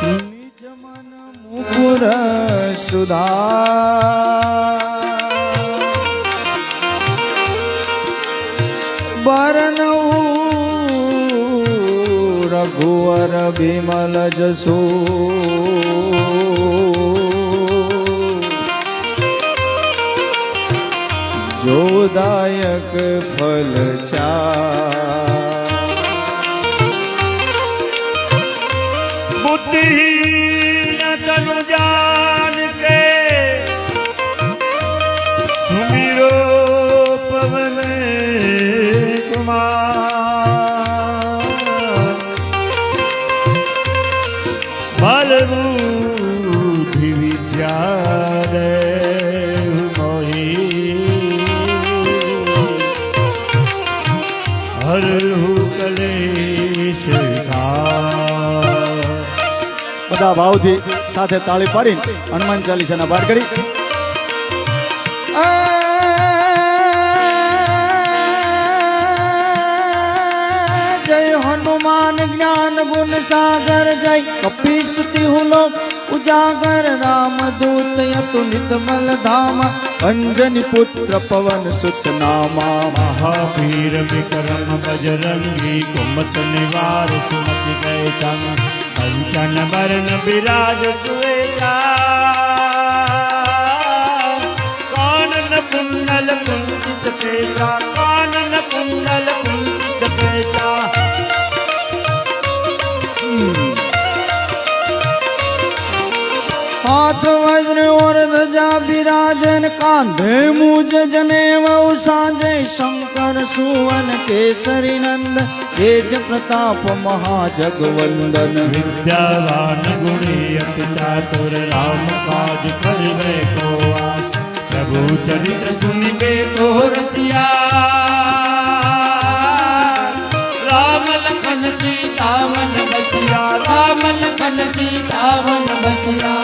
નિજ મન મુકુર સુધા બરનવું રઘુવર વિમલ જસુ જોદાયક ફલ बुद्धिहीन तनु जान के सुमिरो पवन कुमार बल बुद्धि विद्या देव मोहि हरहु कलेश બધા ભાવથી સાથે તાળી પાડીને હનુમાન ચાલીસાના પાઠ કરી જય હનુમાન જ્ઞાન ગુણ સાગર જય કપીસતી હુલો ઉજાગર રામ દૂત અતુલિત બલ ધામ અંજની પુત્ર પવન સુત નામા महावीर विक्रम बजरंगी कुमत निवार सुमति गए चम कंचन वरण विराज सुवेता कानन कुंडल कुंचित केसा कानन कुंडल कुंचित केसा हाथ वज्र और ध्वजा विराजन कांधे मुझ जनेव साजय शंकर सुवन केसरी नंद तेज प्रताप महाजगवंदन विद्यावान गुणी अति चातुर राम काज करिबे को आस प्रभु चरित्र सुनिबे तो रसिया राम लखन सीता वन बसिया राम लखन सीता वन बसिया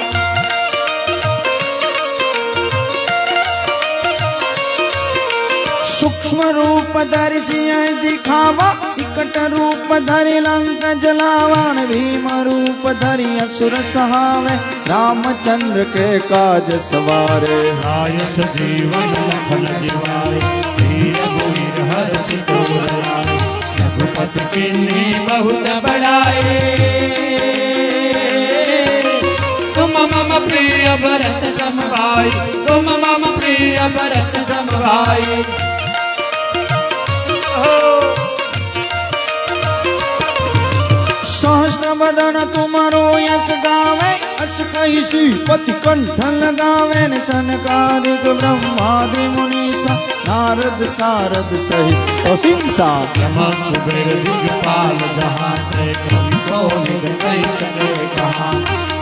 सूक्ष्म रूप धरि सिंह दिखावा विकट रूप धरि लंक जलावन भीम रूप धरि असुर सहावे रामचंद्र के काज सवारे आय सजीवन लखन जिवाय वीर बुर हर्ष तोराय रघुपति किन्नी बहुत बड़ाए तुम मम प्रिय भरत सम भाई तुम मम प्रिय भरत सम भाई सहस्त्र बदन तुम्हारो यश गावे अस कही श्रीपति कंठ लगावे सनकादिक ब्रह्मादि मुनीसा नारद सारद सहित अहिंसा ब्रह्म कुबेर दिगपाल जहां से कवि को निग कही सके कहा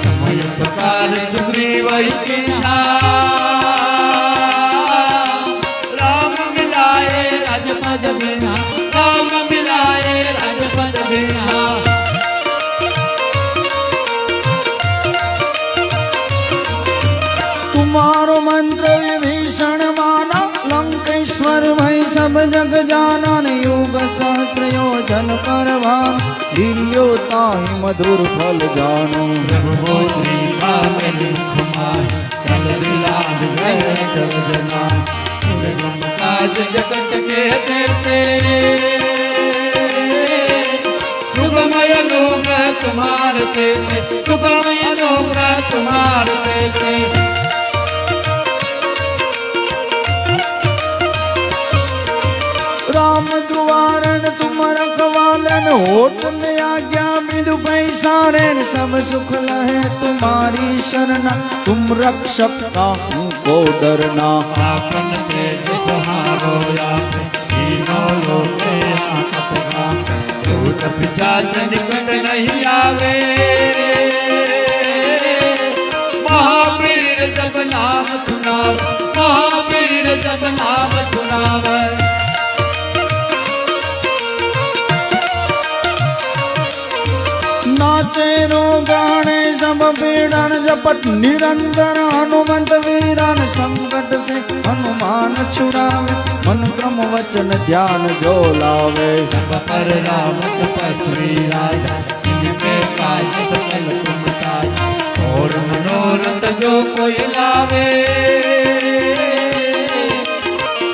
समय प्रकार सुग्रीव किन्हा राम मिलाए राजपद बिना राम मिलाए राजपद बिना तुम्हारो मंत्र विभीषण माना लंकेश्वर भई सब जग जाना युग सहस्त्र योजन करवान वीर्यो ताहि मधुर फल जानो रघुबोधि कामिल मुखमाय कल दिलाद गए जग जनाय सुगम काज जगत के तेते सुगमय लोग तुम्हार तेते सुगमय लोग तुम्हार तेते राम द्वारण तुम रखवालन होत में आज्ञा बिदु पैसारेन सब सुख लहे तुम्हारी शरणा तुम रक्षक काहू को डरना आपन तेज तुम्हारो याप तीनों लोके आपका भूत पिशाच निकट नहीं आवे महावीर जब नाम सुनाव महावीर जब नाम सुनावे नाचे रो गाने सब पीड़न जपट निरंतर हनुमंत वीरन संकट से हनुमान छुड़ावे मन क्रम वचन ध्यान जो लावे पर राम तपस्वी राजा जिनके काज सकल तुम જો કોઈ લાવે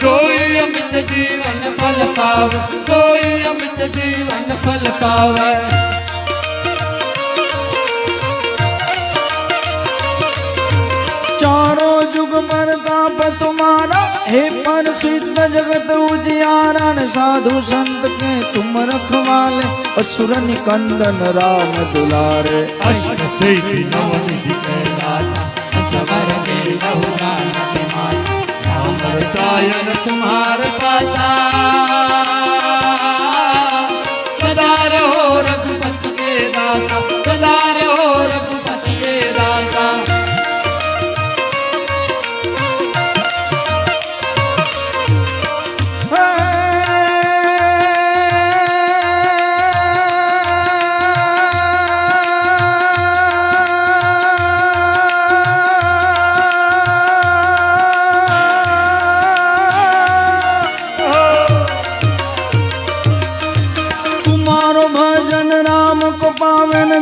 કોઈ અમિત જીવન ફલ પાવે કોઈ અમિત જીવન ફલ પાવે चारों जुग प्रताप तुम्हारा हे पर सिद्ध जगत उजियारा साधु संत के तुम रखवाले असुर निकंदन राम दुलारे अष्ट सिद्धि नवनिधि कैलासा असवर के लहुरा नतिमान राम रसायन तुम्हार पासा सदा रहो रघुपति के दासा सदा रहो रघुपति के दासा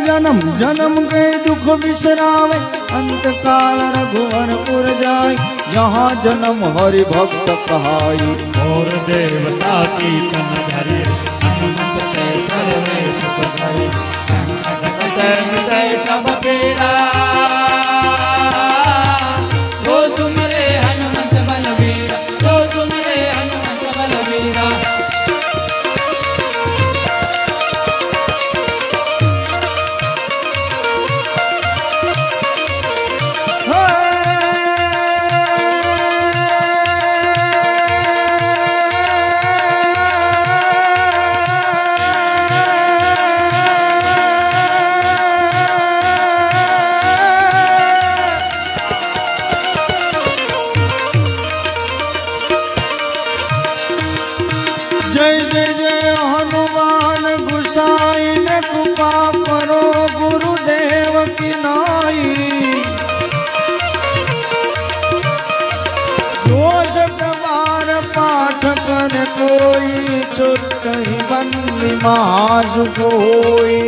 जन्म जन्म के दुख बिसरावे अंत काल रघुवर पुर जाय यहाँ जन्म हरि भक्त कहाई और देवता की तन धरे हनुमत से सर्वे सुख धरे संकट कटे मिटे सब पीड़ा वो तुमरे हनुमत बलवीरा वो तुमरे हनुमत बलवीरा जय जय जय हनुमान गुसाई ने कृपा करो गुरुदेव की नाई जो शतबार पाठ कर कोई छुट ही बंदी महाज कोई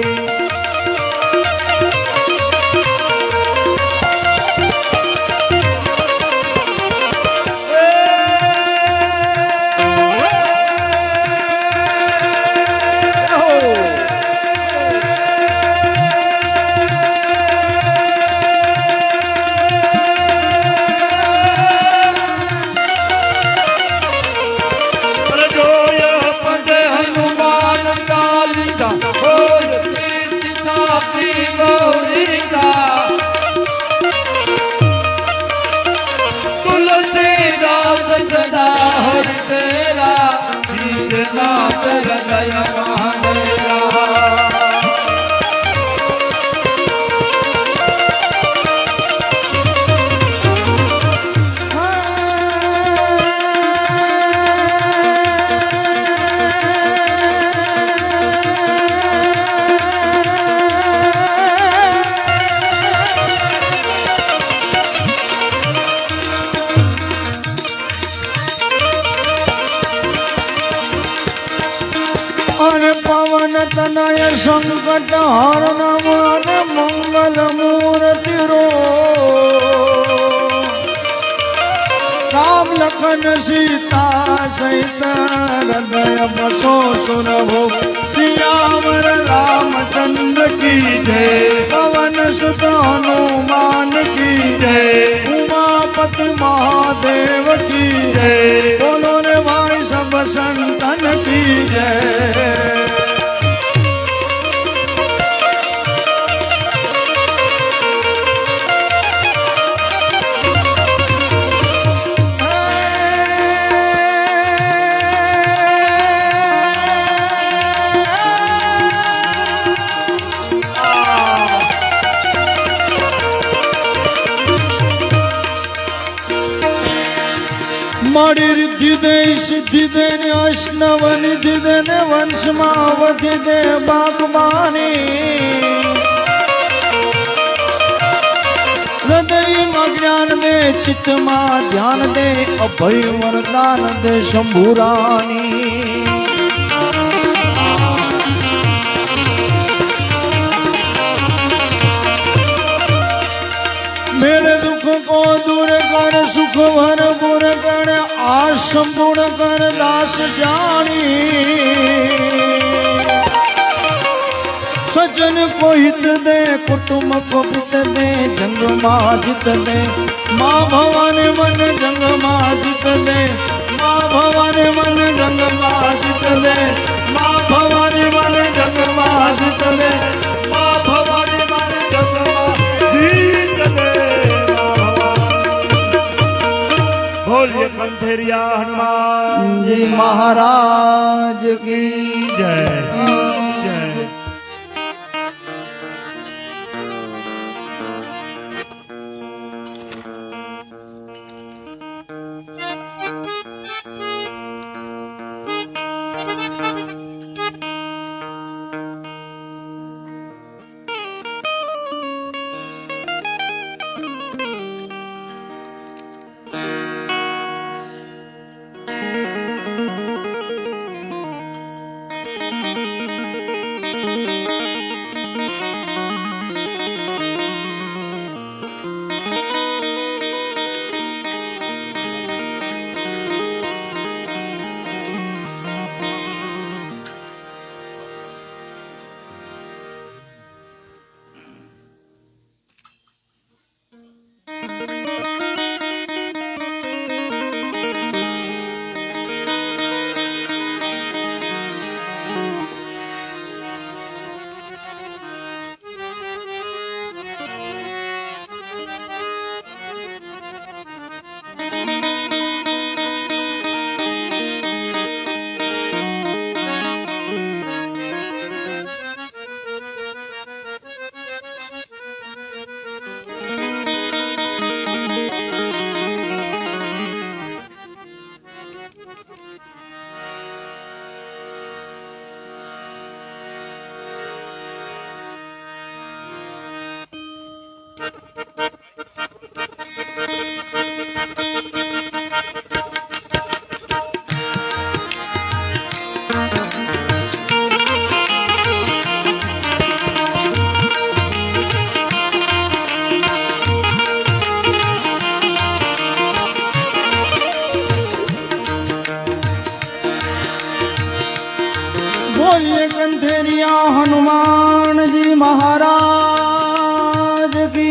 नाथ हृदय महादेवा पवन तनय संकट हरणम मंगल मूर्ति रो राम लखन सीता सहित हृदय बसो सुरभो सियावर रामचंद्र की जय पवन सुत हनुमान की जय उमापति महादेव की जय बोलो रे भाई सब संतन की जय मारी रिद्धि दे सिद्धि दे अष्टव निधि दे वंश मावधि दे बागबानी हृदय में ज्ञान दे चित्त में ध्यान दे अभय वरदान दे शंभुरानी मेरे दुख को दूर कर सुख भरपूर कर आस संपूर्ण कर दास जानी सजन को हित दे कुटुंब को पित दे जंग मां जित दे मां भवानी मन जंग मां जित दे मां भवानी मन जंग मां जित दे मां भवानी मन जंग मां जित दे मां भवानी मन जंग मां जीत दे बोलिए कंठेरिया हनुमान जी महाराज की जय जय बोलिए कंठेरिया हनुमान जी महाराज की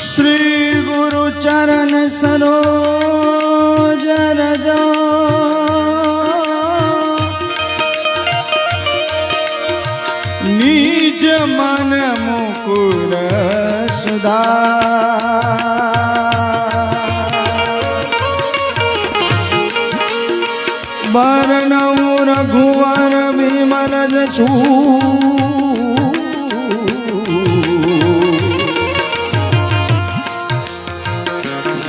श्री गुरु चरण सरोज रज निज मन मुकुर सुधार बरनऊ रघुवर विमल जसु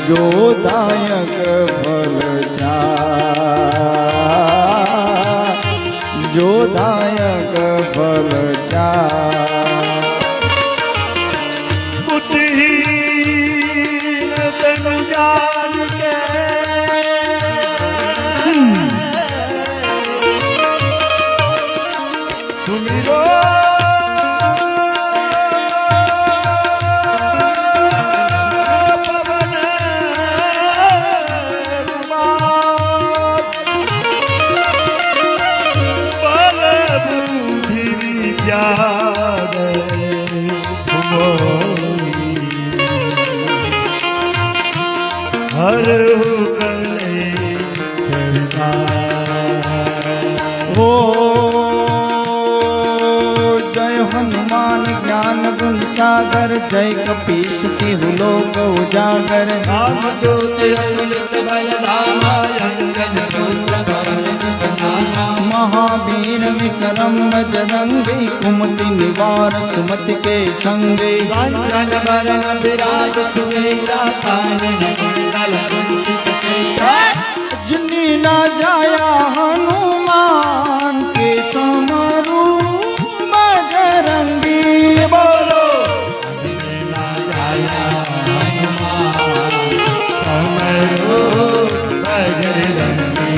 जो दायक फल जो दायक फल बुद्धिहीन तनु जान के सुमिरो पवन कुमार बल बुद्धि विद्यान हर हो जय हनुमान ज्ञान गुण सागर जय कपीस तिहु लोक उजागर राम दूत अतुलित बल धामा अंजन पुत्र पवन सुत महावीर विक्रम बजरंगी कुमति निवार सुमति के संगे कांचन वरण विराज सुवेशा कानन कुंडल कुंचित केशा जिनी ना जाया हनुमान के समरू बजरंगी बोलो जिनी ना जाया हनुमान समरो बजरंगी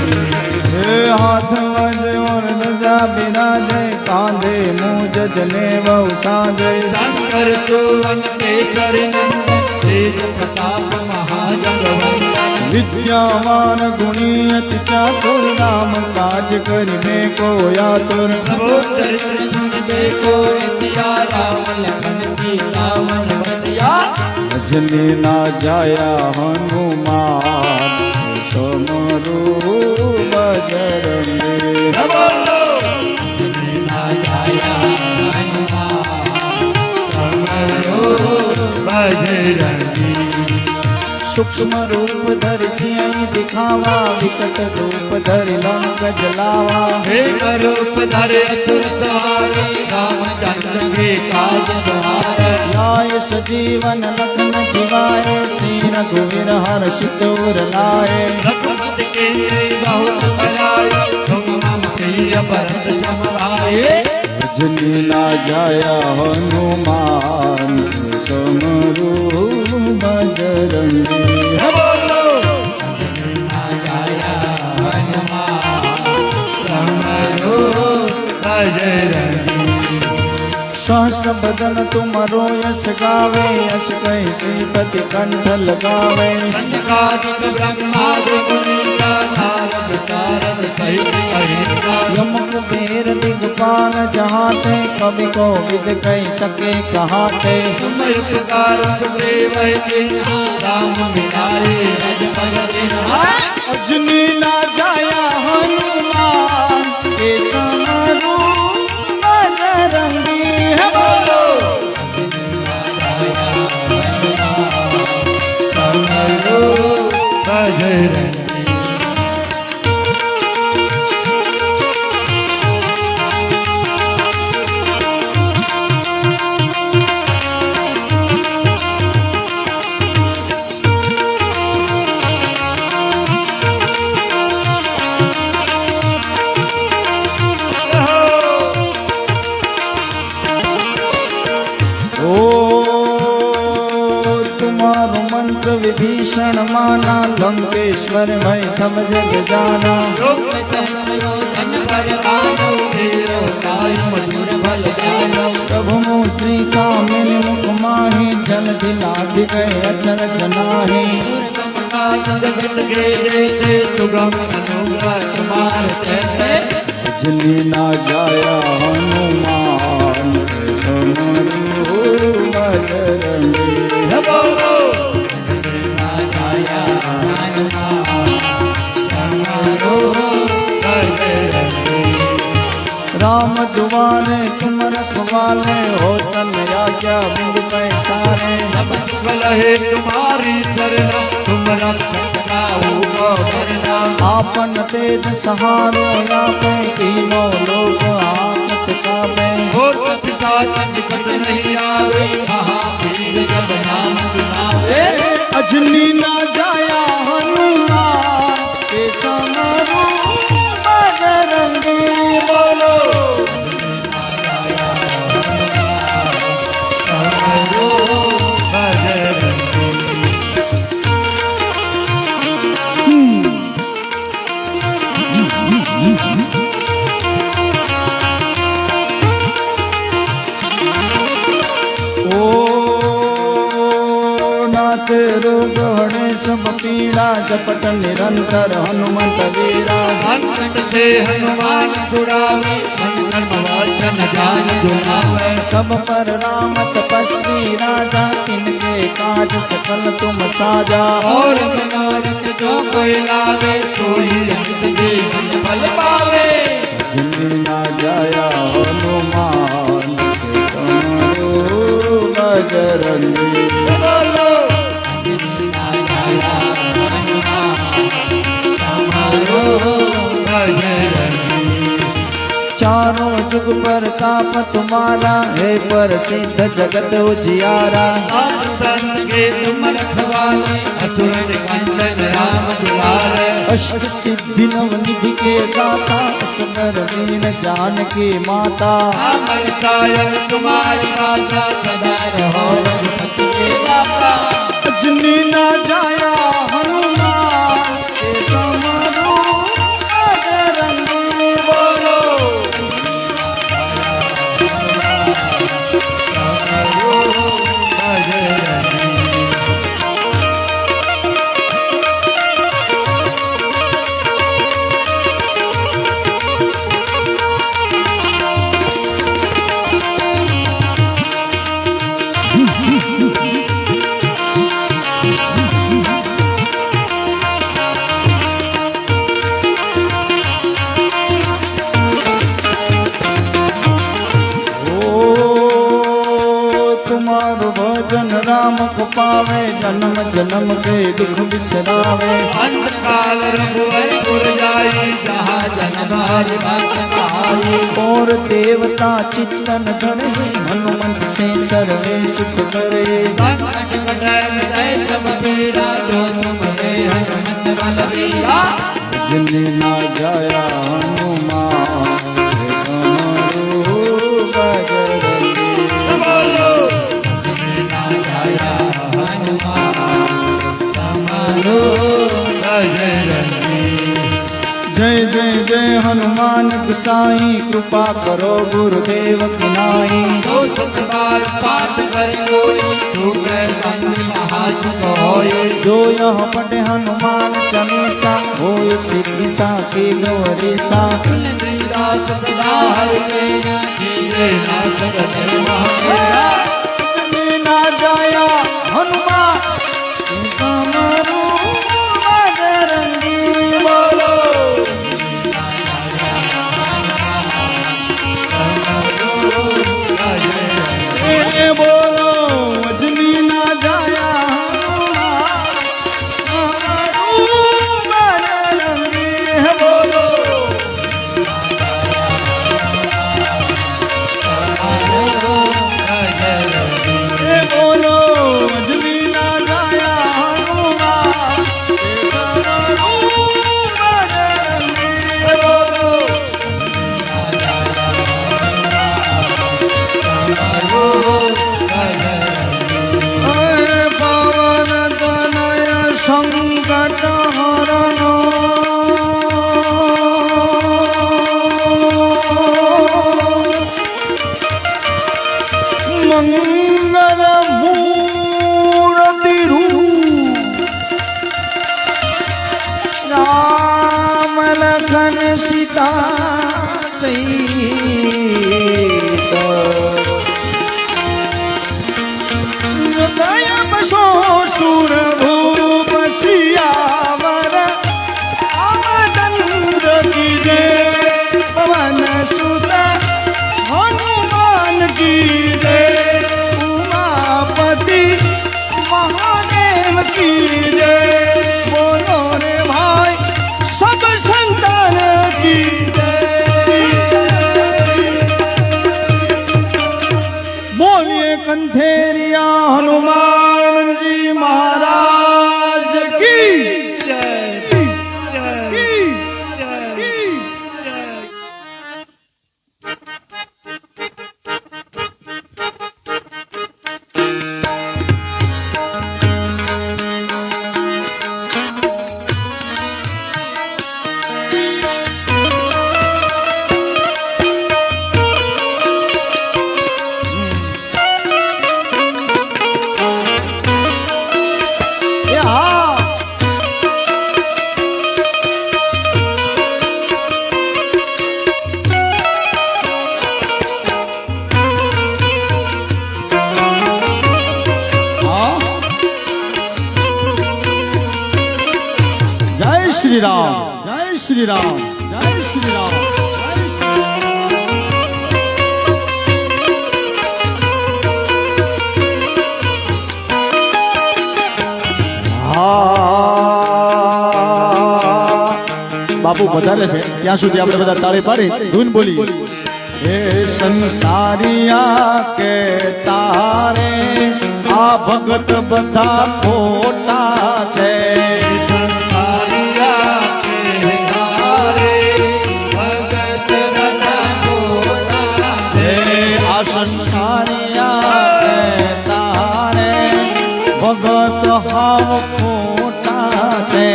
हे हाथ वज और ध्वजा बिना બિરાજે કાંધે મુજ જને બહુ સાજે શંકર સુવન કેસરી નંદન તેજ પ્રતાપ મહાજગવંદન વિદ્યાવાન ગુણી અતિ ચાતુર રામ કાજ કરીને કો યાતુર પ્રભુ ચરિત્ર સુન देखो सिया राम लखन सीता मन बसिया ભજને ના જાયા હનુમાન સમરૂ બજરંગી બોલો ના જાયા હનુમાન સમરો બજરંગી સૂક્ષ્મ રૂપ ધરી સિંહ દિખાવા વિકટ રૂપ ધરી લંક જલાવા हे रूप धरे असुर सहारे रामचंद्र के काज सहारे लाय सजीवन लखन जिवाए श्री रघुवीर हर्षित उर लाए रघुपत के बहुत बड़ाई तुम मम प्रिय भरत समाए भजने ना जाया हनुमान समरू बजरंगी बोलो ना जाया हनुमान समरो बजरंगी सहस्र बदन तुमरो यश गावे यश कही श्रीपति कंठ लगावे संकादिक ब्रह्मादि मुनीन्द्र नारद सारद सहित अहिंसा यम कुबेर दिगपाल जहाते कवि को विद कही सके कहाते तुम उपकार सुग्रीव राम मिलाए रजपद दिनहा अजनी ना जाया हनुमान के समरू बजरंगी है बोलो समरो बजरंगी तुम्हारो मंत्र विभीषण माना लंकेश्वर भय सब जग जाना लोक संयो धन पर आनो तेरो काय मधुर फल जानो प्रभु मूर्ति कामिन मुख माहि जल दिलाधि गए अचर जनाहि जगत के जैसे सुगम अनुग्रह तुम्हार कहते भजनी ना जाया हनुमान समरू बजरंगी बोलो ना जाया हनुमान समरो बजरंगी राम दुआरे तुम रखवाले हो तन राजा बिंद पैसारे बल है तुम्हारी शरण तुम रक्षक काहू को डरना आपन तेज सहारो लापे तीनों लोग आकत काबे और पिता निकट नहीं आवे महावीर जब नाम सुनावे अजनी ना जाया हनुमान के समरू बजरंगी बोलो समरो बजरंगी ओ नाथ रोग हणे सब पीड़ा जपट निरंतर हनुमंत वीरा संकट से हनुमान छुड़ावे मंगल वचन जान गुनावे सब पर राम तपस्वी राजा इनके काज सकल तुम साजा और मनोरथ जो कोई लावे कोई अंत जीवन फल पावे जिन्हें ना जाया हनुमान के समरू बजरंगी बोलो ना जाया हनुमान समरो बजरंगी चारों जुग पर ताप तुम्हारा है पर सिद्ध जगत उजियारा साधु संत के तुम रखवाले असुर निकंदन राम दुलारे अष्ट सिद्धि नव निधि के दाता असगर दीन जानकी माता अमर कायल तुम्हारी माता सदा रहो रघुपति के दाता अजनी ना जाया हनुमान के समरू बजरंगी बोलो जन्म जन्म के दुख बिसरावे। अंतकाल रघुवरपुर जाई जहाँ जन्म हरि भक्त कहाई। और देवता चित्तन धरे हनुमंत से सर्वे सुख करे। संकट कटै मिटै सब पीरा जो तुम्हारे हनुमत बलबीरा। जिन्हें ना जाया हनुमान बजरंगी। बोलो जिन्हें ना जाया हनुमान तुम्हारो बजरंगी। जय जय जय हनुमान गोसाई कृपा करो गुरुदेव की नाई। जो सुख बार पाठ करे कोई छूटे बंदी महासुख होय। जो यह पढ़े हनुमान चालीसा होय सिद्धि सा के गौरीसा। तुलसीदास सदा हरिया जीवे नाथ गगन महादेवा। ना जाया हनुमान समरू बजरंगी। बोलो बोलो अजनी ना जाया बजरंगी। बोलो बोलो अजनी ना जाया पवन तनय संकट हरण। मंगल मूर्ति रूप राम लखन सीता सहित। हृदय बसो सुर भूप सियावर रामचंद्र की जय। पवन सुत हनुमान की जय। उमापति महादेव की जय। बोलो रे भाई सब संतान की जय। बोलिए कंठेरिया हनुमान जी महाराज की जय की श्री राम जय श्री राम जय श्री राम जय श्री बापू વધારે છે ત્યાં સુધી આપણે બધા તાળી પાડી ધૂન બોલી એ સંસારિયા કે તારે આ ભગત બધા ખોટા છે ભગત હાવ ખોટા છે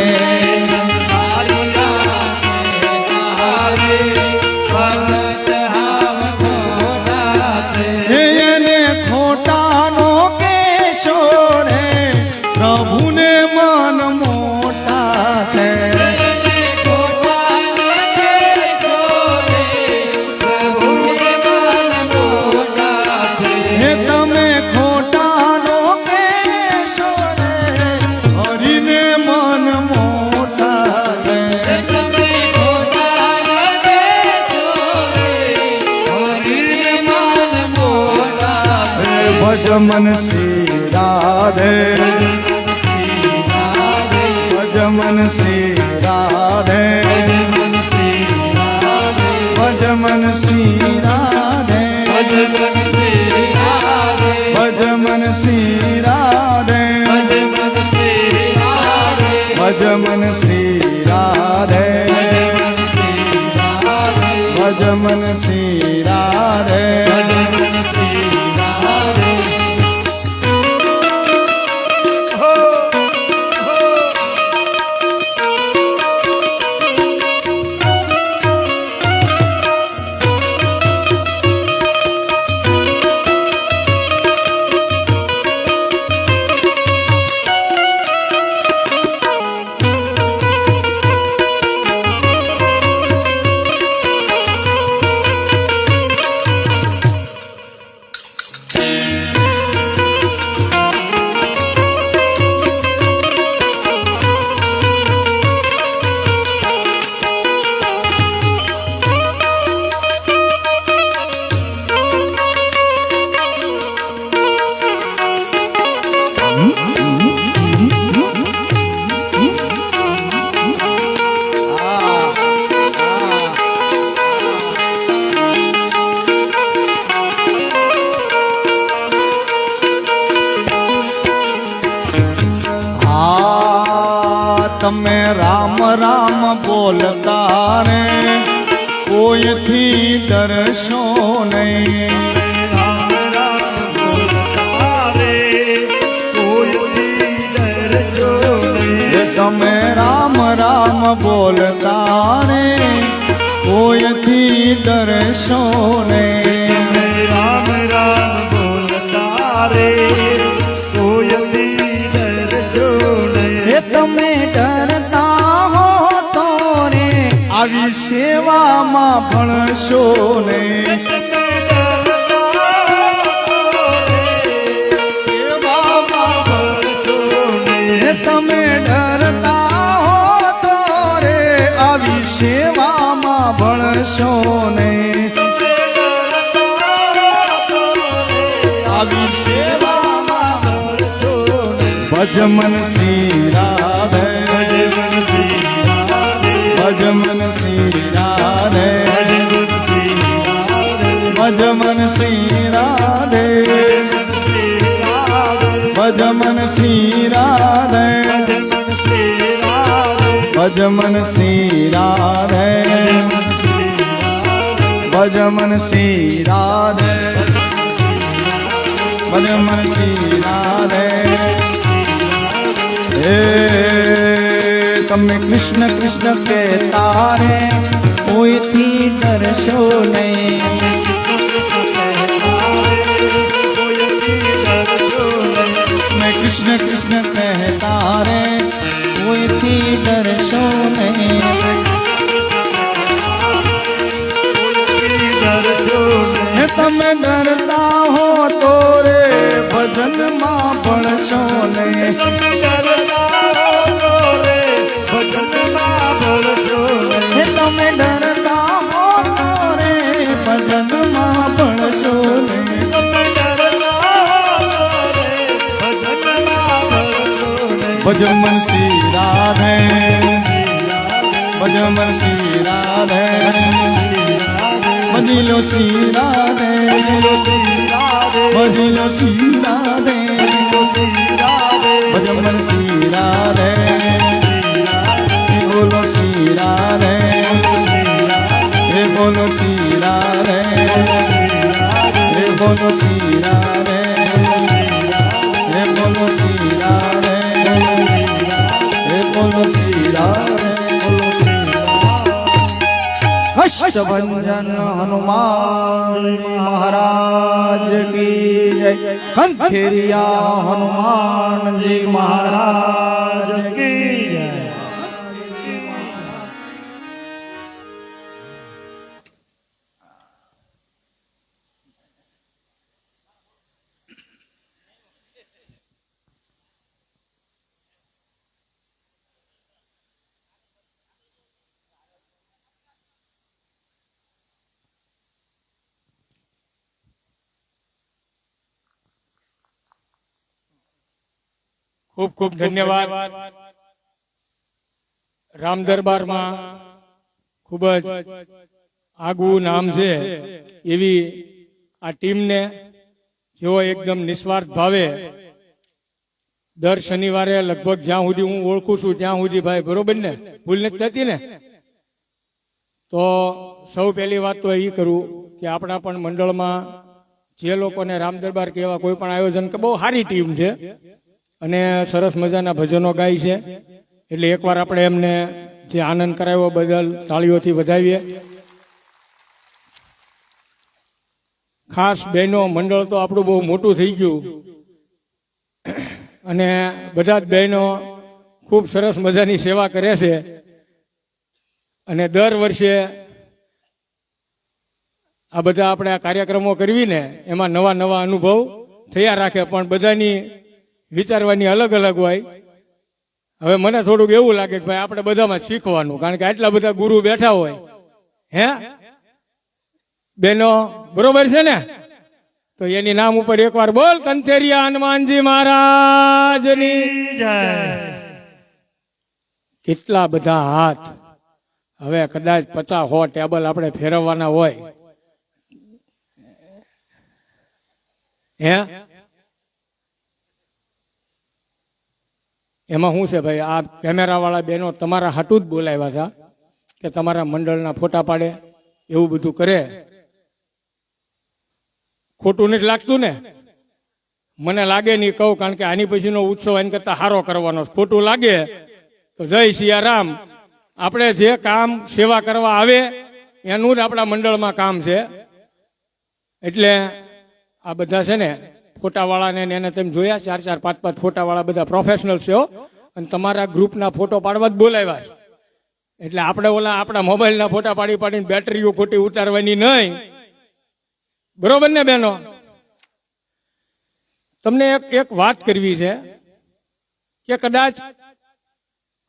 એને ખોટાનો કેશો રે પ્રભુને મન મોટા છે તમે ખોટાનો કેશો રે હરિને મન મોટા છે ભજ મન શ્રી રાધે मन श्री राधे भज मन श्री राधे भज मन श्री राधे भज मन श्री राधे भज मन श्री राधे તમે રામ રામ બોલતા રે કોઈથી ડરશો નહીં રામ રામ બોલતા રે કોઈથી ડરજો નહીં તમે રામ રામ બોલતા રે કોઈથી ડરશો નહીં રામ રામ બોલતા રે કોઈથી ડરજો નહીં તમે ડરતા હો તો રે આવી સેવામાં ભણશો નહીં તમે ડરતા હો તો રે આવી સેવામાં ભણશો નહીં આવી સેવામાં ભણશો નહીં ભજ મન શ્રી રાધે ભજ મન શ્રી રાધે ભજ મન શ્રી રાધે ભજ મન શ્રી રાધે ભજ મન શ્રી રાધે ભજ મન શ્રી રાધે ભજ મન શ્રી રાધે હે તમે કૃષ્ણ કૃષ્ણ કહેતા રે કોઈથી ડરશો નહીં मैं कृष्ण कृष्ण कहता रे कोईથી डरशो નહીં તમે ડરતા હો તો રે ભજનમાં ભણશો નહીં તમે ડરતા હો તો રે ભજનમાં ભણશો નહીં ભજ મન શ્રી રાધે ભજ મન શ્રી રાધે ભજીલો શ્રી રાધે ભજીલો શ્રી રાધે ભજ મન શ્રી રાધે બોલો શ્રી રાધે હે બોલો શ્રી રાધે હે બોલો શ્રી રાધે હે બોલો શ્રી રાધે હે બોલો શ્રી રાધે કષ્ટભંજન હનુમાન મહારાજ કી જય કંથેરિયા હનુમાનજી મહારાજ કી જય ખૂબ ખૂબ ધન્યવાદ. રામ દરબારમાં ખૂબ જ આગવું નામ છે એવી આ ટીમને જેઓ એકદમ નિસ્વાર્થ ભાવે દર શનિવારે લગભગ જ્યાં સુધી હું ઓળખું છું ત્યાં સુધી ભાઈ બરોબર ને ભૂલ નથી થતી ને તો સૌ પહેલી વાત તો એ કરું કે આપણા પણ મંડળમાં જે લોકોને રામ દરબાર કહેવા કોઈ પણ આયોજન કે બહુ સારી ટીમ છે અને સરસ મજાના ભજનો ગાય છે એટલે એકવાર આપણે એમને જે આનંદ કરાવ્યો બદલ તાળીઓથી વધાવીએ. ખાસ બહેનો મંડળ તો આપણું બહુ મોટું થઈ ગયું અને બધા જ બહેનો ખૂબ સરસ મજાની સેવા કરે છે અને દર વર્ષે આ બધા આપણે આ કાર્યક્રમો કરવીને એમાં નવા નવા અનુભવ થયા રાખે પણ બધાની વિચારવાની અલગ અલગ હોય. હવે મને થોડુંક એવું લાગે કે ભાઈ આપણે બધામાં શીખવાનું કારણ કે આટલા બધા ગુરુ બેઠા હોય હે બેનો બરોબર છે ને તો એની નામ ઉપર એકવાર બોલ કંથેરિયા હનુમાનજી મહારાજની જય. કેટલા બધા હાથ હવે કદાચ 50-100 ટેબલ આપણે ફેરવવાના હોય હે એમાં શું છે ભાઈ આ કેમેરા વાળા બહેનો તમારા હાટું જ બોલાવ્યા હતા કે તમારા મંડળના ફોટા પાડે એવું બધું કરે. ખોટું નથી લાગતું ને? મને લાગે નહીં કહું કારણ કે આની પછીનો ઉત્સવ એની કરતા સારો કરવાનો. ખોટું લાગે તો જય સિયારામ. આપણે જે કામ સેવા કરવા આવે એનું જ આપણા મંડળમાં કામ છે. એટલે આ બધા છે ને ફોટાવાળાને એને તમે જોયા 4-4, 5-5 ફોટાવાળા બધા પ્રોફેશનલ છે અને તમારા ગ્રુપના ફોટો પાડવા જ બોલાવ્યા છે. એટલે આપણે ઓલા આપણા મોબાઈલના ફોટા પાડીને બેટરીઓ ખોટી ઉતારવાની નહીં. બરોબર ને બહેનો? તમને એક વાત કરવી છે કે કદાચ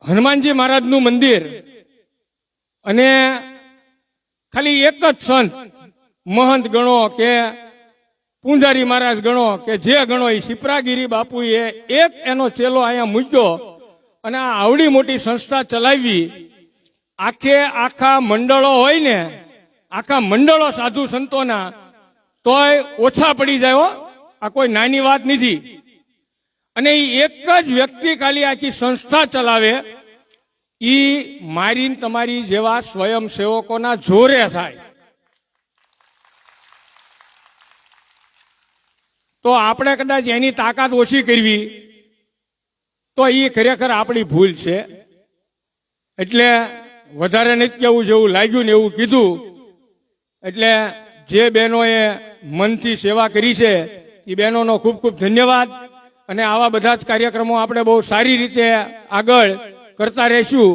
હનુમાનજી મહારાજનું મંદિર અને ખાલી એક જ સંત મહંત ગણો કે પૂંજારી મહારાજ ગણો કે જે ગણો એ શિપ્રાગીરી બાપુએ એક એનો ચેલો અહીંયા મૂક્યો અને આ આવડી મોટી સંસ્થા ચલાવી. આખા મંડળો હોય ને આખા મંડળો સાધુ સંતોના તોય ઓછા પડી જાય હો. આ કોઈ નાની વાત નથી. અને એ એક જ વ્યક્તિ ખાલી આખી સંસ્થા ચલાવે ઈ મારીને તમારી જેવા સ્વયંસેવકોના જોરે થાય. તો આપણે કદાચ એની તાકાત ઓછી કરવી તો એ ખરેખર આપણી ભૂલ છે. એટલે વધારે નથી કેવું, જેવું લાગ્યું ને એવું કીધું. એટલે જે બહેનોએ મનથી સેવા કરી છે એ બહેનોનો ખૂબ ખૂબ ધન્યવાદ. અને આવા બધા જ કાર્યક્રમો આપણે બહુ સારી રીતે આગળ કરતા રહીશું.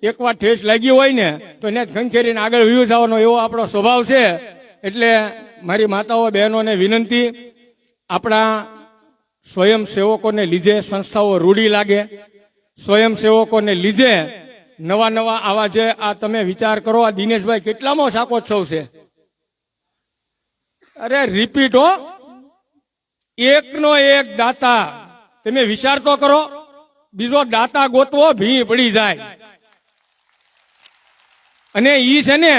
એકવાર ઠેસ લાગી હોય ને તો એને ખંખેરીને આગળ વયું જવાનો એવો આપણો સ્વભાવ છે. એટલે મારી માતાઓ બહેનોને વિનંતી, આપણા સ્વયંસેવકોને લીધે સંસ્થાઓ રૂડી લાગે. સ્વયંસેવકોને લીધે નવા નવા આવા જે આ તમે વિચાર કરો, આ દિનેશભાઈ કેટલામો શાકોત્સવ છે? અરે રિપીટ હો, એકનો એક દાતા. તમે વિચાર તો કરો, બીજો દાતા ગોતવો ભી પડી જાય. અને ઈ છે ને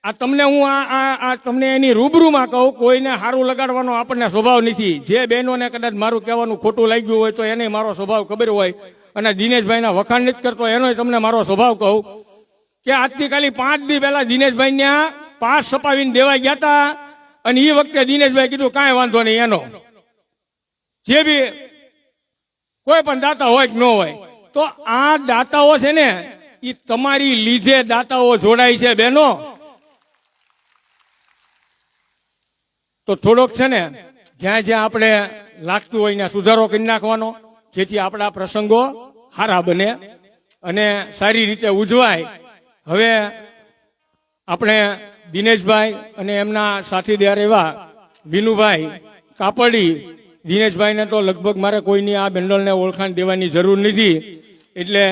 આ તમને હું આ તમને એની રૂબરૂમાં કહું, કોઈને સારું લગાડવાનો આપણને સ્વભાવ નથી. જે બહેનોને કદાચ મારું કહેવાનું ખોટું લાગ્યું હોય તો એને મારો સ્વભાવ ખબર હોય અને દિનેશભાઈના વખાણ નથી કરતો એનો તમને મારો સ્વભાવ કહું કે આજથી ખાલી 5 દી પહેલા દિનેશભાઈને 5 સપાવીને દેવા ગયા હતા અને એ વખતે દિનેશભાઈ કીધું કાંઈ વાંધો નહીં, એનો જે બી કોઈ પણ દાતા હોય કે ન હોય તો આ દાતાઓ છે ને એ તમારી લીધે દાતાઓ જોડાય છે બહેનો. તો થોડોક છે ને જ્યાં જ્યાં આપણે લાગતું હોય ત્યાં સુધારો કરી નાખવાનો, જેથી આપણા પ્રસંગો સારા બને અને સારી રીતે ઉજવાય. હવે આપણે દિનેશભાઈ અને એમના સાથીદાર એવા વિનુભાઈ કાપડી, દિનેશભાઈને તો લગભગ મારે કોઈની આ મંડળને ઓળખાણ દેવાની જરૂર નથી. એટલે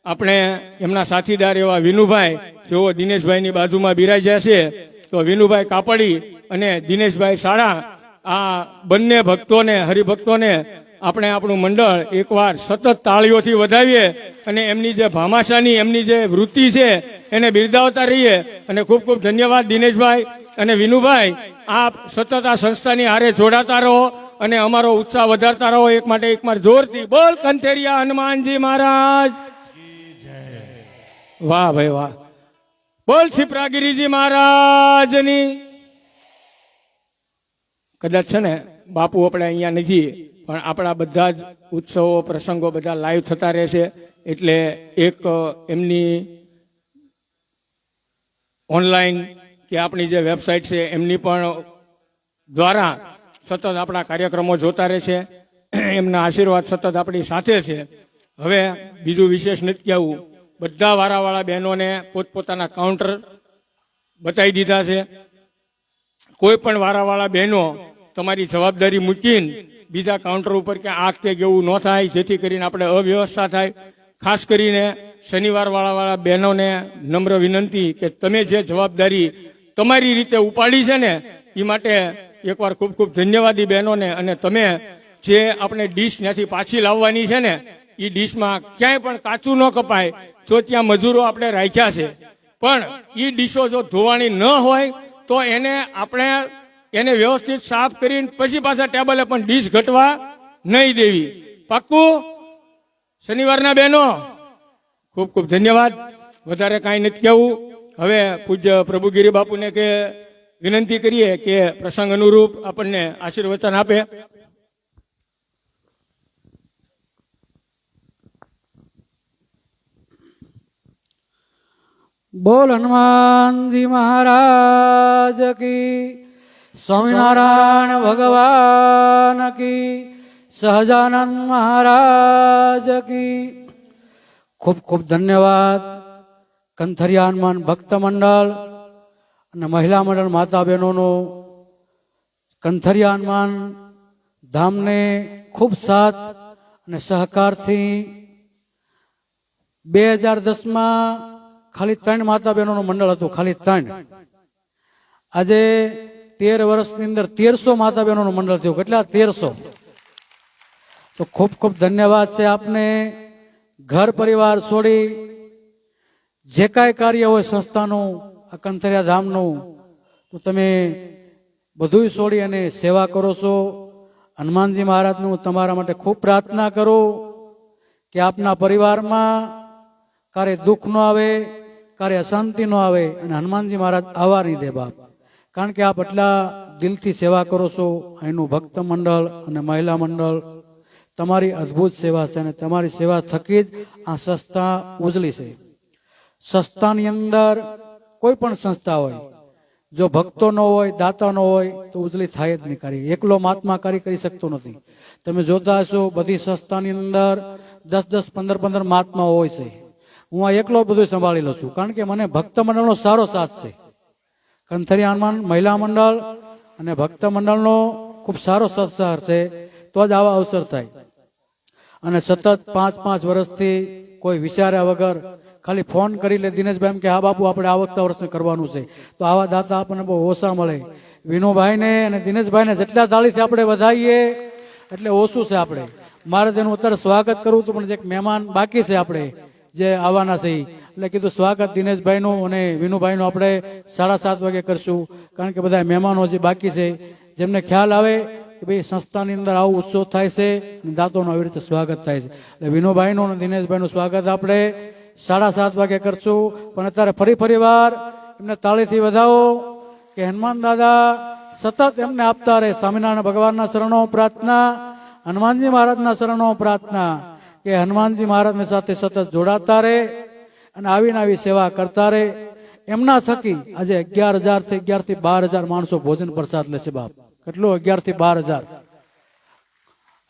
આપણે એમના સાથીદાર એવા વિનુભાઈ, જેઓ દિનેશભાઈની બાજુમાં બિરાજ્યા છે, તો વિનુભાઈ કાપડી અને દિનેશભાઈ શાળા, આ બંને ભક્તોને, હરિભક્તોને આપણે આપણું મંડળ એકવાર સતત તાળીઓથી વધાવીએ અને એમની જે ભામાશાની એમની જે વૃત્તિ છે એને બિરદાવતા રહીએ. અને ખૂબ ખૂબ ધન્યવાદ દિનેશભાઈ અને વિનુભાઈ. આપ સતત આ સંસ્થાની હારે જોડાતા રહો અને અમારો ઉત્સાહ વધારતા રહો. એક માટે એક માર જોરથી બોલ કંથેરિયા હનુમાનજી મહારાજ. વાહ ભાઈ વાહ. બોલ છીપરાગીરીજી મહારાજની. કદાચ છે ને બાપુ આપણે અહીંયા નથી, પણ આપણા બધા જ ઉત્સવો પ્રસંગો બધા લાઈવ થતા રહેશે. એટલે એક એમની ઓનલાઈન કે આપણી જે વેબસાઇટ છે એમની પણ દ્વારા સતત આપણા કાર્યક્રમો જોતા રહેશે. એમના આશીર્વાદ સતત આપણી સાથે છે. હવે બીજું વિશેષ નથી કહેવું. બધા વારાવાળા બહેનોને પોતપોતાના કાઉન્ટર બતાવી દીધા છે. કોઈ પણ વારાવાળા બહેનો તમારી જવાબદારી મૂકીને બીજા કાઉન્ટર ઉપર કે આ તે એવું ન થાય, જેથી કરીને આપણે અવ્યવસ્થા થાય. ખાસ કરીને શનિવાર વાળા બહેનોને નમ્ર વિનંતી કે તમે જે જવાબદારી તમારી રીતે ઉપાડી છે ને એ માટે એકવાર ખૂબ ખૂબ ધન્યવાદી બહેનોને. અને તમે જે આપણે ડીશ ત્યાંથી પાછી લાવવાની છે ને એ ડીશમાં ક્યાંય પણ કાચું ન કપાય. જો ત્યાં મજૂરો આપણે રાખ્યા છે, પણ એ ડીશો જો ધોવાણી ન હોય તો એને વ્યવસ્થિત સાફ કરીને પછી પાછા ટેબલે પણ ડીશ ઘટવા નહીં દેવી. પાક્કું? શનિવારના બહેનો ખૂબ ખૂબ ધન્યવાદ. વધારે કાંઈ નથી કહેવું. હવે પૂજ્ય પ્રભુગીરી બાપુને કે વિનંતી કરીએ કે પ્રસંગ અનુરૂપ આપણને આશીર્વચન આપે. બોલ હનુમાનજી મહારાજ કી, સ્વામિનારાયણ ભગવાન કી, સહજાનંદ મહારાજ કી. ખૂબ ખૂબ ધન્યવાદ કંથરિયા હનુમાન ભક્ત મંડળ અને મહિલા મંડળ માતા બહેનોનો કંથરિયા હનુમાન ધામને ખૂબ સાથ અને સહકારથી 2010માં ખાલી 3 માતા બહેનોનું મંડળ હતું, ખાલી 3. આજે 13 વર્ષની અંદર 1300 માતા બહેનોનું મંડળ થયું. કેટલા? 1300. તો ખૂબ ખૂબ ધન્યવાદ છે આપને. ઘર પરિવાર છોડી જે કાંઈ કાર્ય હોય સંસ્થાનું, આ કંથરિયા ધામનું, તો તમે બધું છોડી અને સેવા કરો છો. હનુમાનજી મહારાજનું તમારા માટે ખૂબ પ્રાર્થના કરું કે આપના પરિવારમાં ક્યારે દુઃખ ન આવે, ક્યારે અશાંતિ ન આવે, અને હનુમાનજી મહારાજ આવવા નહીં દે બાપ. કારણ કે આપ એટલા દિલથી સેવા કરો છો. અહીંનું ભક્ત મંડળ અને મહિલા મંડળ, તમારી અદ્ભુત સેવા છે અને તમારી સેવા થકી જ આ સંસ્થા ઉજળી છે. સંસ્થાની અંદર કોઈ પણ સંસ્થા હોય, જો ભક્તો ન હોય, દાતા ન હોય તો ઉજળી થાય જ નહીં. કરી એકલો મહાત્મા કરી શકતો નથી. તમે જોતા હશો બધી સંસ્થાની અંદર 10-10, 15-15 મહાત્માઓ હોય છે. હું આ એકલો બધું સંભાળી લઉં છું, કારણ કે મને ભક્ત મંડળનો સારો સાથ છે. કંથરિયા હનુમાન મહિલા મંડળ અને ભક્ત મંડળનો ખૂબ સારો સહકાર છે, તો જ આવા અવસર થાય. અને સતત 5-5 વર્ષથી કોઈ વિચાર્યા વગર ખાલી ફોન કરી લે દિનેશભાઈ એમ કે હા બાપુ આપણે આવતા વર્ષને કરવાનું છે. તો આવા દાતા આપણને બહુ ઓછા મળે. વિનુભાઈને અને દિનેશભાઈને જેટલા તાળીથી આપણે વધાવીએ એટલે ઓછું છે. આપણે મારે તેનું અત્યારે સ્વાગત કરવું હતું, પણ એક મહેમાન બાકી છે આપણે જે આવવાના છે, એટલે કીધું સ્વાગત દિનેશભાઈનું અને વિનુભાઈનું આપણે 7:30 વાગે કરશું. કારણ કે બધા મહેમાનો જે બાકી છે, જેમને ખ્યાલ આવે કે ભાઈ સંસ્થાની અંદર આવું ઉત્સવ થાય છે અને દાતાનું આવી રીતે સ્વાગત થાય છે, એટલે વિનુભાઈનું અને દિનેશભાઈનું સ્વાગત આપણે 7:30 વાગે કરશું. પણ અત્યારે ફરી વાર એમને તાળીથી વધાવો કે હનુમાન દાદા સતત એમને આપતા રહે. સ્વામિનારાયણ ભગવાનના શરણો પ્રાર્થના, હનુમાનજી મહારાજના શરણો પ્રાર્થના કે હનુમાનજી મહારાજની સાથે સતત જોડાતા રહે અને આવીને આવી સેવા કરતા રહે. એમના થકી આજે 11,000 થી 12,000 માણસો ભોજન પ્રસાદ લેશે બાપ. કેટલું? 11 થી 12,000.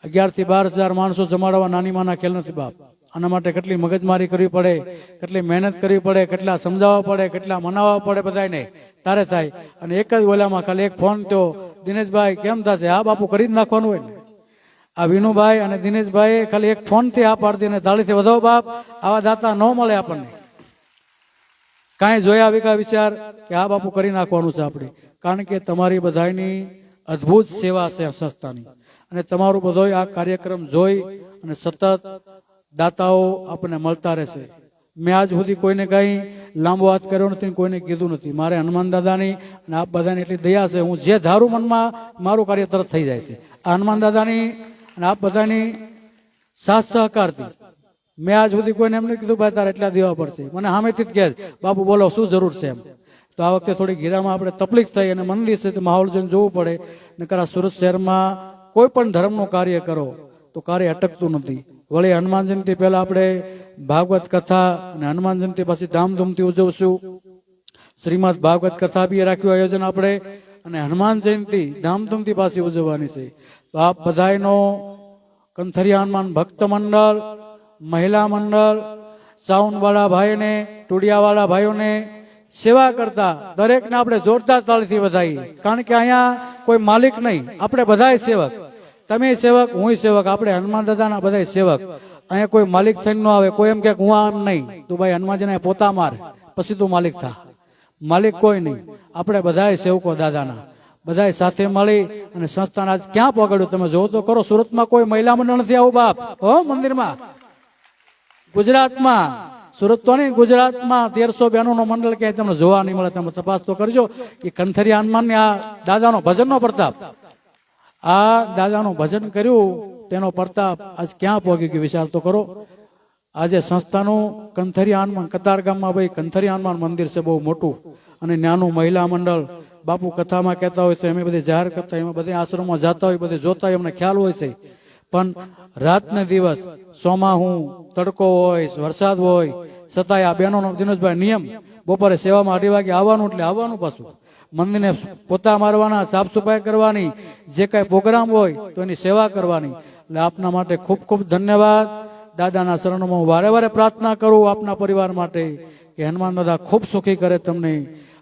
11 થી 12,000 માણસો જમાડવા નાની માના ખેલ નથી બાપ. આના માટે કેટલી મગજમારી કરવી પડે, કેટલી મહેનત કરવી પડે, કેટલા સમજાવવા પડે, કેટલા મનાવવા પડે બધાને, તારે થાય. અને એક જ ઓલામાં ખાલી એક ફોન તો દિનેશભાઈ કેમ થશે? હા બાપુ કરી જ નાખવાનું હોય ને. આ વિનુભાઈ અને દિનેશભાઈ ખાલી એક ફોન થી આ પાડતી ને તાળીથી વધાવો બાપ. આવા દાતા ન મળે આપણને. કાંઈ જોયા વિકા વિચાર કે આ બાપુ કરી નાખવાનું છે આપણે. કારણ કે તમારી બધાની અદ્ભુત સેવા છે આ સંસ્થાની. અને તમારું બધો આ કાર્યક્રમ જોઈ અને સતત દાતાઓ આપણને મળતા રહેશે. મેં આજ સુધી કોઈને કઈ લાંબો વાત કર્યો નથી, કોઈને કીધું નથી. મારે હનુમાન દાદાની અને આપ બધાની એટલી દયા છે, હું જે ધારું મનમાં મારું કાર્ય તરત થઈ જાય છે. આ હનુમાન દાદાની અને આપ બધાની સાથ સહકારથી મેં આજ સુધી કોઈને એમને કીધું ભાઈ તારે એટલા દેવા પડશે. મને સામેથી જ કહે બાપુ બોલો શું જરૂર છે એમ. તો આ વખતે થોડી ઘેરામાં આપણે તકલીફ થઈ અને મંદિર છે તો માહોલ જોઈને જોવું પડે. નકર આ સુરત શહેરમાં કોઈ પણ ધર્મનું કાર્ય કરો તો કાર્ય અટકતું નથી. વળી હનુમાન જયંતિ પહેલા આપણે ભાગવત કથા અને હનુમાન જયંતિ પછી ધામધૂમથી ઉજવશું. શ્રીમદ ભાગવત કથા બી રાખ્યું આયોજન આપણે, અને હનુમાન જયંતિ ધામધૂમથી પાછી ઉજવવાની છે. તો આપ બધાનો કંથરિયા હનુમાન ભક્ત મંડળ, મહિલા મંડળ, સાઉન્ડ વાળા ભાઈને, ટુડિયા વાળા ભાઈઓને, સેવા કરતા દરેકને આપણે જોરદાર તાળીથી વધાવીએ. કારણ કે અહીંયા કોઈ માલિક નહીં, આપણે બધાય સેવક. તમે સેવક, હું સેવક, આપણે હનુમાન દાદાના બધા સેવક. અહીંયા કોઈ માલિક થઈને ન આવે. કોઈ એમ કે હું આમ નહીં, તું ભાઈ હનુમાનજીને પોતા માર પછી તું માલિક થા. માલિક કોઈ નહીં, આપણે બધાય સેવકો દાદાના. બધાય સાથે મળી અને સંસ્થાન આજ ક્યાં પકડ્યું તમે જોવો તો કરો. સુરતમાં કોઈ મહિલા મંડળ નથી આવું બાપ હો મંદિરમાં. ગુજરાતમાં, સુરત તો નહીં, ગુજરાતમાં 1300 બહેનોનો મંડળ ક્યાંય તમને જોવા નહીં મળે. તમે તપાસ તો કરજો. એ કંથરિયા હનુમાનની આ દાદાનો ભજનનો પ્રતાપ, આ દાદાનું ભજન કર્યું તેનો પ્રતાપ આજ ક્યાં પહોંચી ગયો વિચાર તો કરો. આજે સંસ્થાનું કંથરિયા હનુમાન કતારગામમાં ભાઈ કંથરિયા હનુમાન મંદિર છે બહુ મોટું, અને નાનું મહિલા મંડળ. બાપુ કથામાં કહેતા હોય છે, અમે બધી જાહેર કરતા, એમાં બધી આશ્રમમાં જતા હોય, બધે જોતા હોય, અમને ખ્યાલ હોય છે. પણ રાતને દિવસ સોમાહું, તડકો હોય, વરસાદ હોય, છતાંય આ બહેનોનો દિનેશભાઈ નિયમ બપોરે સેવામાં 2:30 વાગે આવવાનું, એટલે આવવાનું પાછું મંદિરને પોતા મારવાના, સાફ સફાઈ કરવાની, જે કાંઈ પ્રોગ્રામ હોય તો એની સેવા કરવાની. એટલે આપના માટે ખૂબ ખૂબ ધન્યવાદ. દાદાના શરણોમાં હું વારે વારે પ્રાર્થના કરું આપના પરિવાર માટે કે હનુમાન દાદા ખૂબ સુખી કરે તમને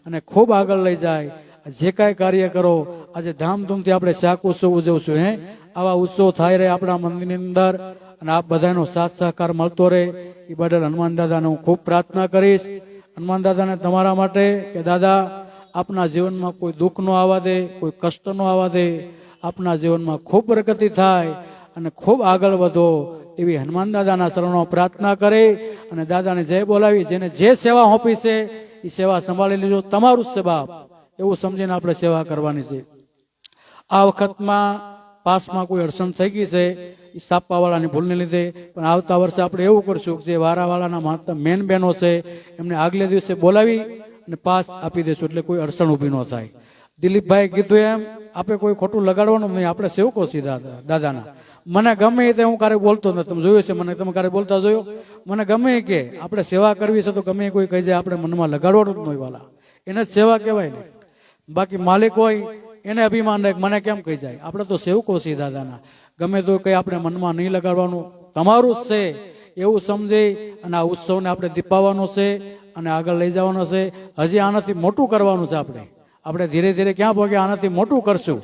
અને ખૂબ આગળ લઈ જાય. જે કાંઈ કાર્ય કરો, આજે ધામધૂમથી આપણે શાક ઉત્સવ ઉજવશું. આવા ઉત્સવ થાય રહે આપણા મંદિરની અંદર, અને આપ બધાનો સાથ સહકાર મળતો રહે એ બદલ હનુમાન દાદાને હું ખૂબ પ્રાર્થના કરીશ. હનુમાન દાદાને તમારા માટે કે દાદા આપના જીવનમાં કોઈ દુઃખ ન આવવા દે, કોઈ કષ્ટ ન આવવા દે, આપના જીવનમાં ખૂબ પ્રગતિ થાય અને ખૂબ આગળ વધો એવી હનુમાન દાદાના શરણો પ્રાર્થના કરે અને દાદાને જય બોલાવી. જેને જે સેવા સોંપી છે એ સેવા સંભાળી લીજો, તમારું જ છે બાપ એવું સમજીને આપણે સેવા કરવાની છે. આ વખતમાં પાસમાં કોઈ અડચણ થઈ ગઈ છે એ સાપાવાળાની ભૂલને લીધે, પણ આવતા વર્ષે આપણે એવું કરશું કે જે વારાવાળાના મેન બહેનો છે એમને આગલે દિવસે બોલાવી અને પાસ આપી દેશું, એટલે કોઈ અડચણ ઊભી ન થાય. દિલીપભાઈ કીધું એમ આપણે કોઈ ખોટું લગાડવાનું નહીં, આપણે સેવકો છીએ દાદાના. મને ગમે તે હું ક્યારે બોલતો નથી, તમે જોયું છે મને, તમે ક્યારે બોલતા જોયો? મને ગમે કે આપણે સેવા કરવી છે તો ગમે કોઈ કહી જાય આપણે મનમાં લગાડવાનું જ નહીં વાલા, એને જ સેવા કહેવાય ને. બાકી માલિક હોય એને અભિમાન રહે મને કેમ કહી જાય. આપણે તો સેવકો છીએ દાદાના, ગમે તો કઈ આપણે મનમાં નહીં લગાડવાનું, તમારું જ છે એવું સમજી અને આ ઉત્સવને આપણે દીપાવવાનો છે અને આગળ લઈ જવાનો છે. હજી આનાથી મોટું કરવાનું છે. આપણે ધીરે ધીરે ક્યાં પહોંચે આનાથી મોટું કરશું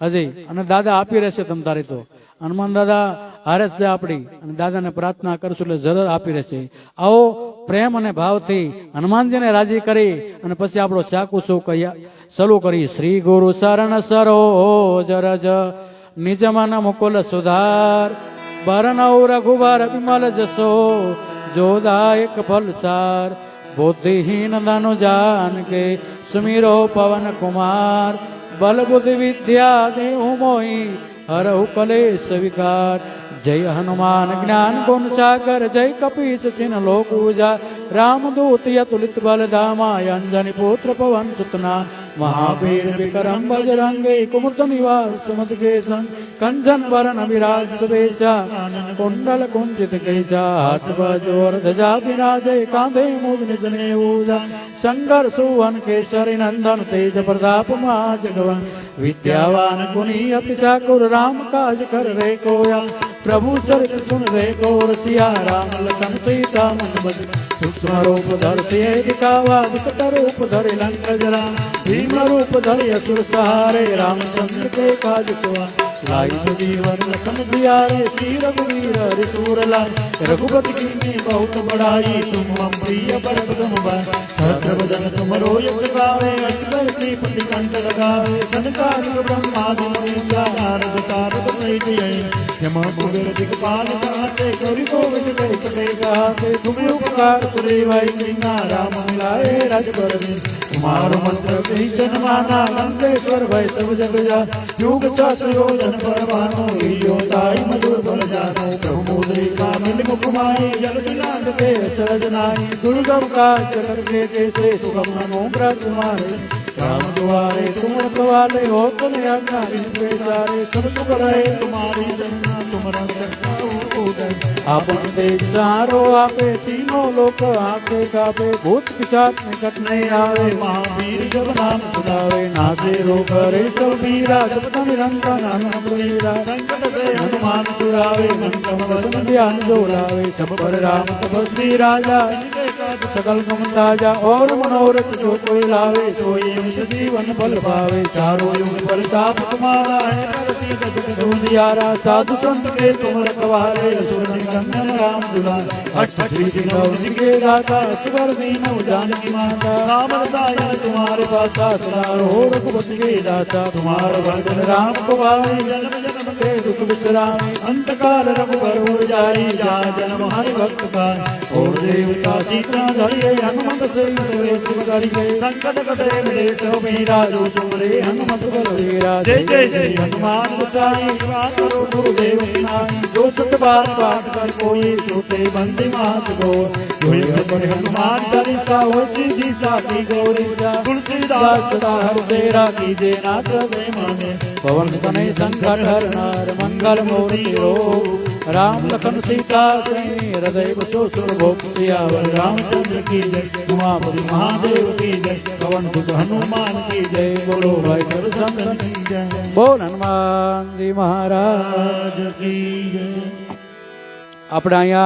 હજી, અને દાદા આપી રહેશે તમ તારી તો. હનુમાન દાદા હારે છે આપણી, અને દાદાને પ્રાર્થના કરશું એટલે જરૂર આપી રહેશે. આવો પ્રેમ અને ભાવથી હનુમાનજીને રાજી કરી અને પછી આપણો ચાકુ શું શરૂ કરી. શ્રી ગુરુ શરણ સરોજ રજ નિજ મન મુકુલ સુધાર, બરનૌ રઘુબર વિમલ જસો જોદાયક ફલસાર, બુદ્ધિહીન ધनु જાન કે સુમિરો પવન કુમાર, બલ બુદ્ધિ વિદ્યા દેહુ મોહી હરહુ કલેશ વિકાર. જય હનુમાન જ્ઞાન ગુણ સાગર, જય કપીશ ચિન લોક ઉજા, રામદૂત યતુલિત બલધામા, અંજની પુત્ર પવન સુતના, મહાવીર વિક્રમ બજરંગે કુમુદ નિવાસ સુમત કેસન, કંચન વરણ વિરાજ સુવેશા, કુંડલ કુંજિત કેશા, હાથ બજોર ધજા વિરાજે, કાંધે મુજ નિજ નેવુજા, શંકર સુવન કેસરી નંદન, તેજ પ્રતાપ મા જગવન, વિદ્યાવાન ગુણી અતિ ચાતુર, રામ કાજ કર રે કોયા, प्रभु चरित सुन रे गौर सिया राम लखन सीता मन बज सूक्ष्म रूप धर सिय दिखावा विकट रूप धरे लंक जरा भीम रूप धरे असुर सहारे रामचंद्र के काज सुआ लाई जीवन लखन सिया रे श्री रघुवीर हरि सूर लाल रघुपति की में बहुत बड़ाई तुम मम प्रिय भरत तुम सहस्र बदन तुम रोयस गावे असगर श्रीपति कंठ लगावे संकालिक ब्रह्मादि मुनीसा नारद सारद सहित यम कुबेर दिक्पाल कहते गौरी गोविंद कह सके कहते तुम्हें उपकार करे भाई मीना राम मिलाए राजबर में कुमार मंत्र भीषण माना लंकेश्वर भय सब जग जा युग शास्त्र योजन पर भानो यो ताई मधुर बल जानो प्रभु मुद्रिका मिल मुख माई जल दिलांग के सरज नाई दुर्गम का जगत के जैसे सुगम नमो तुम्हारे राम द्वारे तुम रखवाले हो तुम आज्ञा इनके सारे सब सुख रहे तुम्हारी जन्ना तुम आपन देश सहारो आपे तीनों लोक आके कापे भूत पिशाच निकट नहीं आवे महावीर जब नाम सुनावे नासे रोग रे सब वीरा जब तुम निरंतर आनंद वीरा संकट से हनुमान छुड़ावे संकम वसन ध्यान जोड़ावे सब पर राम तपस्वी राजा इनके काज सकल गम ताजा और मनोरथ जो कोई लावे सोई जीवन फल पावे चारों युग पर ताप तुम्हारा है दुनियारा साधु संत के तुम रखवाले सुर निकंदन राम दुलार अष्ट सिद्धि नौ के दाता सुवर दीनो जानकी माता राम रसायन तुम्हारे पासा सदा रहो रघुपति के दाता तुम्हारा भजन राम को भावे जन्म जन्म के दुख विश्रामी अंत काल रघुबर जाई जा जन्म हरि भक्त का और देवता सीता धरिए हनुमत से करिए संकट कटे मिले सब मीरा जो सुमरे हनुमत बलवीरा जय जय जय हनुमान गोसाई करो गुरुदेव की नाई जो सत बार पाठ कर कोई छूटे बंदी मात गो हनुमान चालीसा हो सीधी साथी गौरी तुलसीदास सदा हर तेरा कीजे नाथ दे माने पवन तनय संकट हर नार मंगल मूर्ति रो राम लखन सीता श्री हृदय बसो सुर भोग सियावर रामचंद्र की जय उमापति महादेव की जय पवन सुत हनुमान की जय बोलो भाई सब संतन की जय बोल हनुमान जी महाराज की जय। આપણે અહીંયા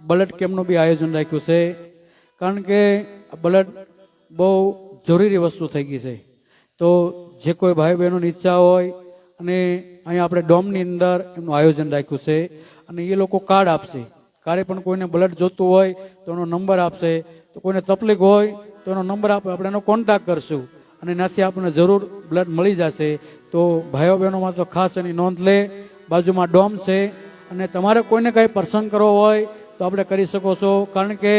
બ્લડ કેમ્પનું બી આયોજન રાખ્યું છે કારણ કે બ્લડ બહુ જરૂરી વસ્તુ થઈ ગઈ છે તો જે કોઈ ભાઈ બહેનોની ઈચ્છા હોય અને અહીંયા આપણે ડોમની અંદર એમનું આયોજન રાખ્યું છે અને એ લોકો કાર્ડ આપશે ક્યારે પણ કોઈને બ્લડ જોતું હોય તો એનો નંબર આપશે તો કોઈને તકલીફ હોય તો એનો નંબર આપે આપણે એનો કોન્ટેક્ટ કરશું અને એનાથી આપણને જરૂર બ્લડ મળી જશે તો ભાઈઓ બહેનોમાં તો ખાસ એની નોંધ લે બાજુમાં ડોમ છે અને તમારે કોઈને કાંઈ પ્રસંગ કરવો હોય તો આપણે કરી શકો છો કારણ કે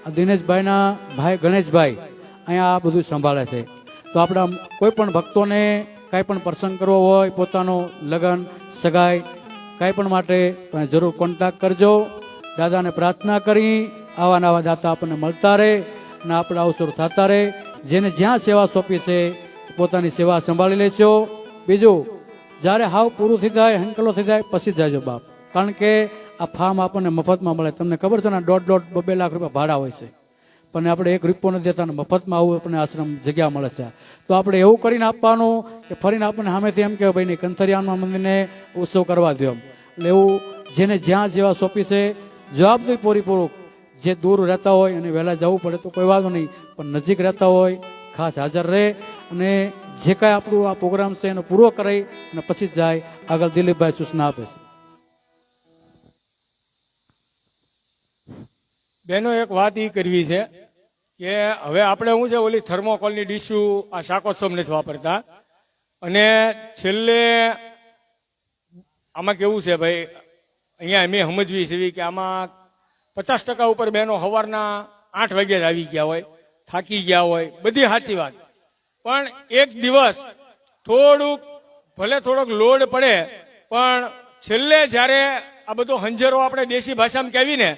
આ દિનેશભાઈના ભાઈ ગણેશભાઈ અહીંયા આ બધું સંભાળે છે તો આપણા કોઈ પણ ભક્તોને કાંઈ પણ પ્રસંગ કરવો હોય પોતાનો લગ્ન સગાઈ કાંઈ પણ માટે જરૂર કોન્ટેક્ટ કરજો દાદાને પ્રાર્થના કરી આવા નવા દાતા આપણને મળતા રહે અને આપણા અવસર થતા રહે જેને જ્યાં સેવા સોંપી છે પોતાની સેવા સંભાળી લેશો બીજું જ્યારે હાવ પૂરું થઈ જાય હંકલો થઈ જાય પછી જ જાજો બાપ કારણ કે આ ફાર્મ આપણને મફતમાં મળે તમને ખબર છે ને 1.5-2 લાખ રૂપિયા ભાડા હોય છે પણ આપણે 1 રૂપિયો નથી દેતા મફતમાં આવું આપણને આશ્રમ જગ્યા મળે છે તો આપણે એવું કરીને આપવાનું કે ફરીને આપણને સામેથી એમ કે ભાઈ કંથરિયાના મંદિરને ઉત્સવ કરવા દો એમ એટલે એવું જેને જ્યાં જેવા સોંપી છે જવાબદારી પૂરીપૂર્વક જે દૂર રહેતા હોય અને વહેલા જવું પડે તો કોઈ વાંધો નહીં પણ નજીક રહેતા હોય ખાસ હાજર રહે અને જે કાંઈ આપણું આ પ્રોગ્રામ છે એનો પૂરો કરાવી અને પછી જ જાય આગળ દિલીપભાઈ સૂચના આપે છે બેનો એક વાત એ કરવી છે કે હવે આપણે શું છે ઓલી થર્મોકોલની ડીશું આ શાકોત્સવ નથી વાપરતા અને છેલ્લે આમાં કેવું છે ભાઈ અહીંયા અમે સમજવી છે કે આમાં 50% ઉપર બહેનો સવારના 8 વાગ્યા જ આવી ગયા હોય થાકી ગયા હોય બધી સાચી વાત પણ એક દિવસ થોડોક લોડ પડે પણ છેલ્લે જ્યારે આ બધો હંજરો આપણે દેશી ભાષામાં કહેવી ને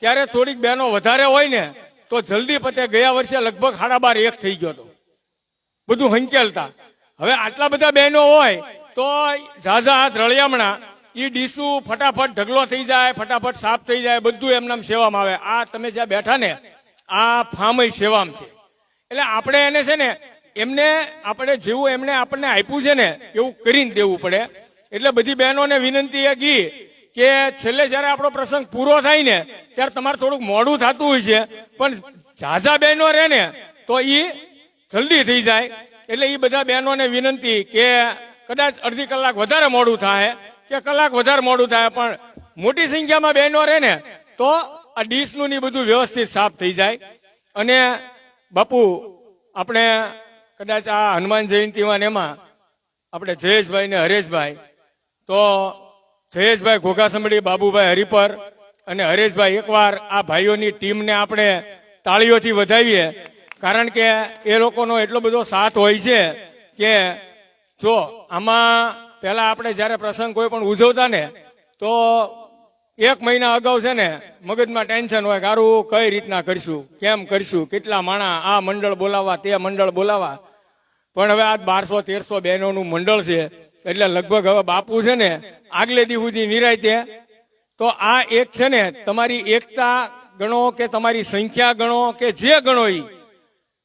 ત્યારે થોડીક બહેનો વધારે હોય ને તો જલ્દી પતે ગયા વર્ષે લગભગ 12:30 થઈ ગયો હતો બધું હંકેલતા હવે આટલા બધા બહેનો હોય તો ઝાઝા હાથ રળિયામણા એ ડીશું ફટાફટ ઢગલો થઈ જાય ફટાફટ સાફ થઈ જાય બધું એમનામ સેવામાં આવે આ તમે જ્યાં બેઠા ને આ ફાર્મ સેવામાં છે એટલે આપણે એને છે ને એમને આપણે જેવું એમને આપણને આપ્યું છે ને એવું કરીને દેવું પડે એટલે બધી બહેનોને વિનંતી એ કી કે છેલ્લે જ્યારે આપણો પ્રસંગ પૂરો થાય ને ત્યારે તમારે થોડુંક મોડું થતું હોય છે, પણ ઝાઝા બહેનો રહે ને તો એ જલ્દી થઈ જાય. એટલે એ બધા બહેનોને વિનંતી કે કદાચ અડધી કલાક વધારે મોડું થાય કે કલાક વધારે મોડું થાય, પણ મોટી સંખ્યામાં બહેનો રહે ને તો આ ડીશનું ની બધું વ્યવસ્થિત સાફ થઈ જાય. અને બાપુ આપણે કદાચ આ હનુમાન જયંતિમાં ને એમાં આપણે જયેશભાઈ ને હરેશભાઈ, તો જયેશભાઈ ઘોઘાસંબડી, બાબુભાઈ હરિપર અને હરેશભાઈ એકવાર આ ભાઈઓની ટીમને આપણે તાળીઓથી વધાવીએ, કારણ કે એ લોકોનો એટલો બધો સાથ હોય છે કે જો આમાં પહેલા આપણે જ્યારે પ્રસંગ કોઈ પણ ઉજવતા ને તો 1 મહિના અગાઉ છે ને મગજમાં ટેન્શન હોય, કારું કઈ રીતના કરશું, કેમ કરશું, કેટલા માણા, આ મંડળ બોલાવવા, તે મંડળ બોલાવવા. પણ હવે આ 1200-1300 બહેનોનું મંડળ છે, એટલે લગભગ હવે બાપુ છે ને આગલે દી સુધી નિરાયતે. તો આ એક છે ને તમારી એકતા ગણો કે તમારી સંખ્યા ગણો કે જે ગણો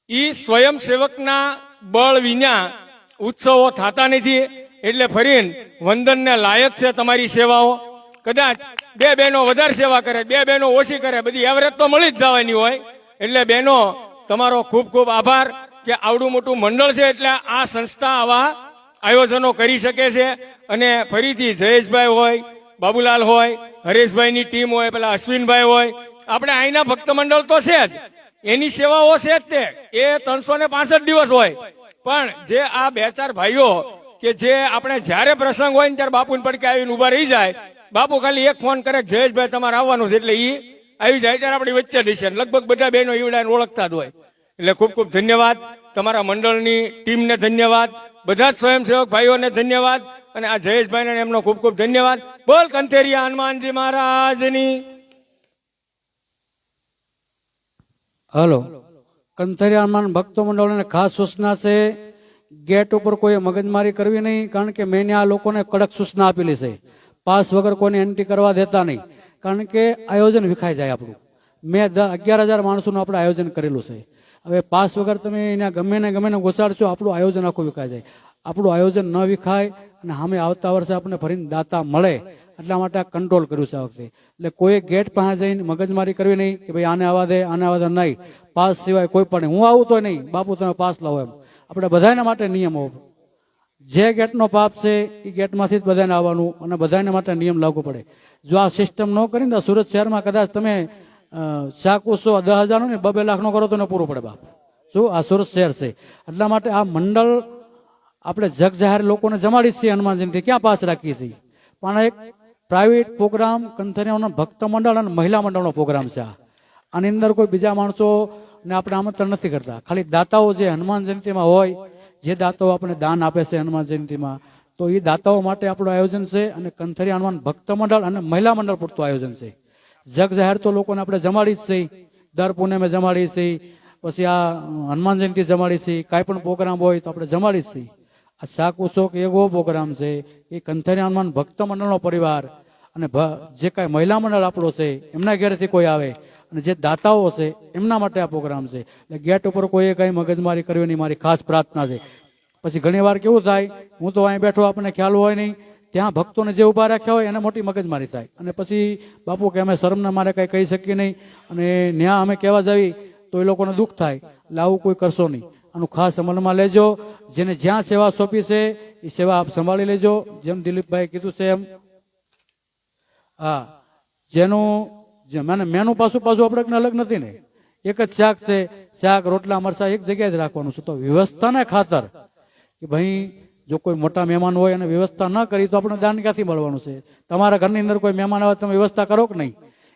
ઈ સ્વયંસેવકના બળ વિના ઉત્સવો થતા નથી. એટલે ફરીને વંદનને લાયક છે તમારી સેવાઓ. કદાચ 2 બહેનો વધારે સેવા કરે, 2 બહેનો ઓછી કરે, બધી એવરેજ તો મળી જ જવાની હોય. એટલે બહેનો તમારો ખૂબ ખૂબ આભાર કે આવડું મોટું મંડળ છે એટલે આ સંસ્થા આવા આયોજનો કરી શકે છે. અને ફરીથી જયેશભાઈ હોય, બાબુલાલ હોય, હરેશભાઈની ટીમ હોય, પેલા અશ્વિનભાઈ હોય, આપણે અહીંના ભક્ત મંડળ તો છે જ, એની સેવાઓ છે જ તે, એ 365 દિવસ હોય. પણ જે આ 2-4 ભાઈઓ કે જે આપણે જ્યારે પ્રસંગ હોય ને ત્યારે બાપુને પડકે આવીને ઉભા રહી જાય, બાપુ ખાલી એક ફોન કરે જયેશભાઈ તમારે આવવાનું છે એટલે ઈ આવી જાય ત્યારે આપણી વચ્ચે જશે. લગભગ બધા બહેનો ઈવડાને ઓળખતા જ હોય. એટલે ખૂબ ખૂબ ધન્યવાદ, તમારા મંડળની ટીમને ધન્યવાદ, બધા જ સ્વયંસેવક ભાઈઓને ધન્યવાદ, અને આ જયેશભાઈને એમનો ખૂબ ખૂબ ધન્યવાદ. બોલ કંથેરિયા હનુમાનજી મહારાજની. હલો, કંથરિયા હનુમાન ભક્તો મંડળોને ખાસ સૂચના છે, ગેટ ઉપર કોઈ મગજમારી કરવી નહીં, કારણ કે મેં આ લોકોને કડક સૂચના આપેલી છે. પાસ વગર કોઈને એન્ટ્રી કરવા દેતા નહીં, કારણ કે આયોજન વિખાઈ જાય આપણું. મેં 11,000 માણસોનું આપણે આયોજન કરેલું છે. હવે પાસ વગર તમે એને ગમે ને ઘુસાડશો, આપણું આયોજન આખું વિખાઈ જાય. આપણું આયોજન ન વિખાય અને સામે આવતા વર્ષે આપણને ફરીને દાતા મળે, એટલા માટે આ કંટ્રોલ કર્યું છે આ વખતે. એટલે કોઈ ગેટ પાસે જઈને મગજમારી કરવી નહીં કે ભાઈ આને આવવા દે, આને આવવા દે, નહીં. પાસ સિવાય કોઈ પણ નહીં. હું આવું તો નહીં, બાપુ તમે પાસ લાવો, એમ આપણે બધાના માટે નિયમો. જે ગેટનો પાપ છે એ ગેટમાંથી જ બધાને આવવાનું, અને બધાને માટે નિયમ લાગુ પડે. જો આ સિસ્ટમ ન કરીને સુરત શહેરમાં કદાચ તમે શાક ઉત્સવ 10,000 ને 2-2 લાખનો કરો તો ને પૂરું પડે બાપ. શું આ સુરત શહેર છે, એટલા માટે આ મંડળ આપણે જગ જાહેર લોકોને જમાડી છીએ હનુમાન જયંતિ, ક્યાં પાસ રાખીએ છીએ. પણ એક પ્રાઇવેટ પ્રોગ્રામ કંથરિયાનો ભક્ત મંડળ અને મહિલા મંડળનો પ્રોગ્રામ છે. આની અંદર કોઈ બીજા માણસોને આપણે આમંત્રણ નથી કરતા. ખાલી દાતાઓ જે હનુમાન જયંતિમાં હોય, જે દાતાઓ આપણે દાન આપે છે હનુમાન જયંતિમાં, તો એ દાતાઓ માટે આપણું આયોજન છે. અને કંથરિયા હનુમાન ભક્ત મંડળ અને મહિલા મંડળ પૂરતું આયોજન છે. જગ જાહેર તો લોકોને આપણે જમાડી જ છીએ, દર પૂનમે જમાડી છીએ, પછી આ હનુમાન જયંતિ જમાડી છીએ, કાંઈ પણ પ્રોગ્રામ હોય તો આપણે જમાડી જ છીએ. આ શાક ઉત્સવ એવો પ્રોગ્રામ છે એ કંથરિયા હનુમાન ભક્ત મંડળનો પરિવાર અને જે કાંઈ મહિલા મંડળ આપણો છે એમના ઘરેથી કોઈ આવે, અને જે દાતાઓ છે એમના માટે આ પ્રોગ્રામ છે. એટલે ગેટ ઉપર કોઈએ કઈ મગજમારી કરવી નહીં, મારી ખાસ પ્રાર્થના છે. પછી ઘણી વાર કેવું થાય, હું તો અહીં બેઠો, આપણને ખ્યાલ હોય નહીં, ત્યાં ભક્તોને જે ઉભા રાખ્યા હોય એને મોટી મગજમારી થાય, અને પછી બાપુ કે અમે શરમના મારે કઈ કહી શકીએ નહીં, અને ન્યા અમે કહેવા જઈએ તો એ લોકોને દુઃખ થાય. એટલે આવું કોઈ કરશો નહીં, આનું ખાસ અમલમાં લેજો. જેને જ્યાં સેવા સોંપી છે એ સેવા આપ સંભાળી લેજો. જેમ દિલીપભાઈ કીધું છે એમ, હા, જેનું મેનું પાછું આપણે અલગ નથી ને, એક જ શાક છે, શાક રોટલા મરસા એક જગ્યાએ જ રાખવાનું છે. તો વ્યવસ્થાને ખાતર કે ભાઈ જો કોઈ મોટા મહેમાન હોય અને વ્યવસ્થા ન કરી તો આપણે દાન ક્યાંથી મળવાનું છે. તમારા ઘરની અંદર કોઈ મહેમાન આવે તમે વ્યવસ્થા કરો કે નહીં,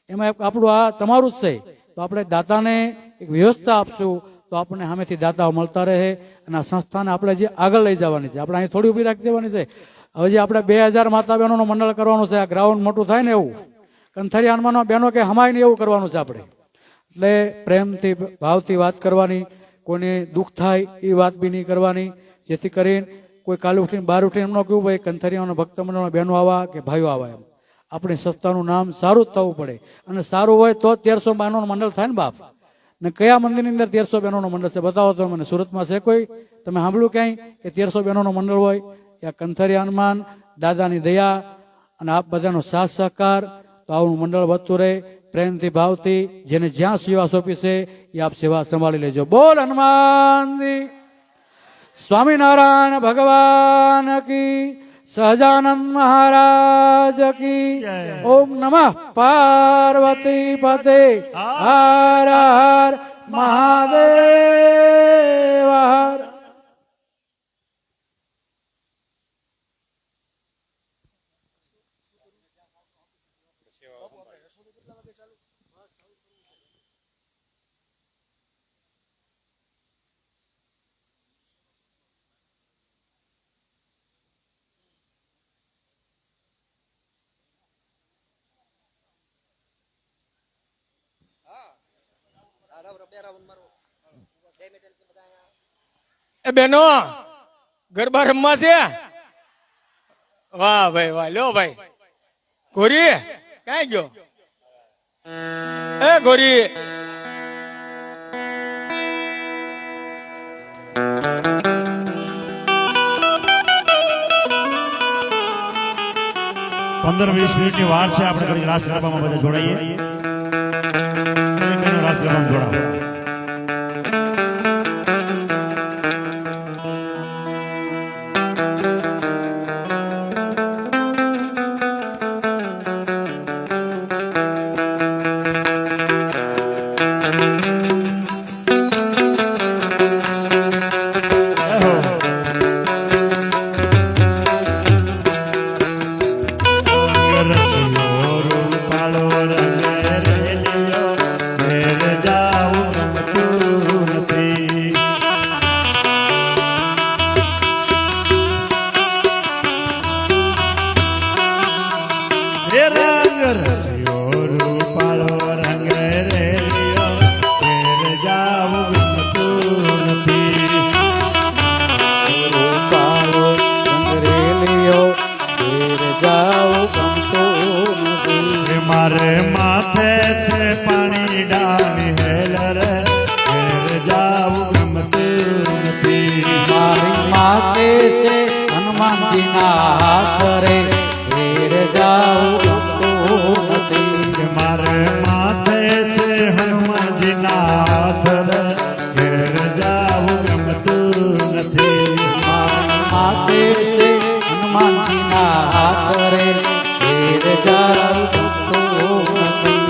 એમાં આપણું આ તમારું જ છે. તો આપણે દાતાને એક વ્યવસ્થા આપશું તો આપણને સામેથી દાતાઓ મળતા રહે, અને આ સંસ્થાને આપણે જે આગળ લઈ જવાની છે, આપણે અહીં થોડી ઊભી રાખી દેવાની છે. હવે જે આપણે 2,000 માતા બહેનોનું મંડળ કરવાનું છે, આ ગ્રાઉન્ડ મોટું થાય ને એવું કંથરિયા હનુમાનના બહેનો કે હમાય ને એવું કરવાનું છે આપણે. એટલે પ્રેમથી ભાવથી વાત કરવાની, કોઈને દુઃખ થાય એ વાત બી નહીં કરવાની, જેથી કરીને કોઈ કાલે ઉઠીને બહાર ઉઠીને એમનો કેવું ભાઈ કંથરિયાના ભક્ત મંડળના બહેનો આવા કે ભાઈઓ આવા, એમ આપણી સંસ્થાનું નામ સારું જ થવું પડે. અને સારું હોય તો 1300 બહેનોનું મંડળ થાય ને બાપ. ને કયા મંદિરની અંદર 1300 બહેનોનું મંડળ છે બતાવો તો મને. સુરતમાં છે કોઈ? તમે સાંભળ્યું ક્યાંય કે 1300 બહેનોનું મંડળ હોય? ત્યાં કંથરિયા હનુમાન દાદાની દયા અને આપ બધાનો સાથ સહકાર તો આવું મંડળ વધતું રહે પ્રેમથી ભાવથી જેને જ્યાં સેવા સોંપી છે એ આપ સેવા સંભાળી લેજો. બોલ હનુમાનજી સ્વામિનારાયણ ભગવાન કી સહજાનંદ મહારાજ કી ઓમ નમઃ પાર્વતી પતે હર હર મહાદેવ હર. એ બેનો ગરબા રમવા છે. વાહ ભાઈ વાહ. લ્યો ભાઈ ગોરી ક્યાં ગયો? એ ગોરી પંદર 20 મિનિટની વાર છે. આપણે ઘડી રાસ ગરબામાં બધા જોડાઈએ. રાસ ગરબામાં જોડાવો. મારે માથે છે પાણી ડાની હેલર ઘેર જાવું ગમતું નથી. મારી માતે છે હનુમાનજીના હાથ રે ઘેર જાઉં ગમતું નથી. મારે માથે છે હનુમાનજીના હાથ ઘેર જાવું ગમતું નથી. મારી માતે છે હનુમાનજીના હાથ રે ઘેર જાઉં ગમતું નથી.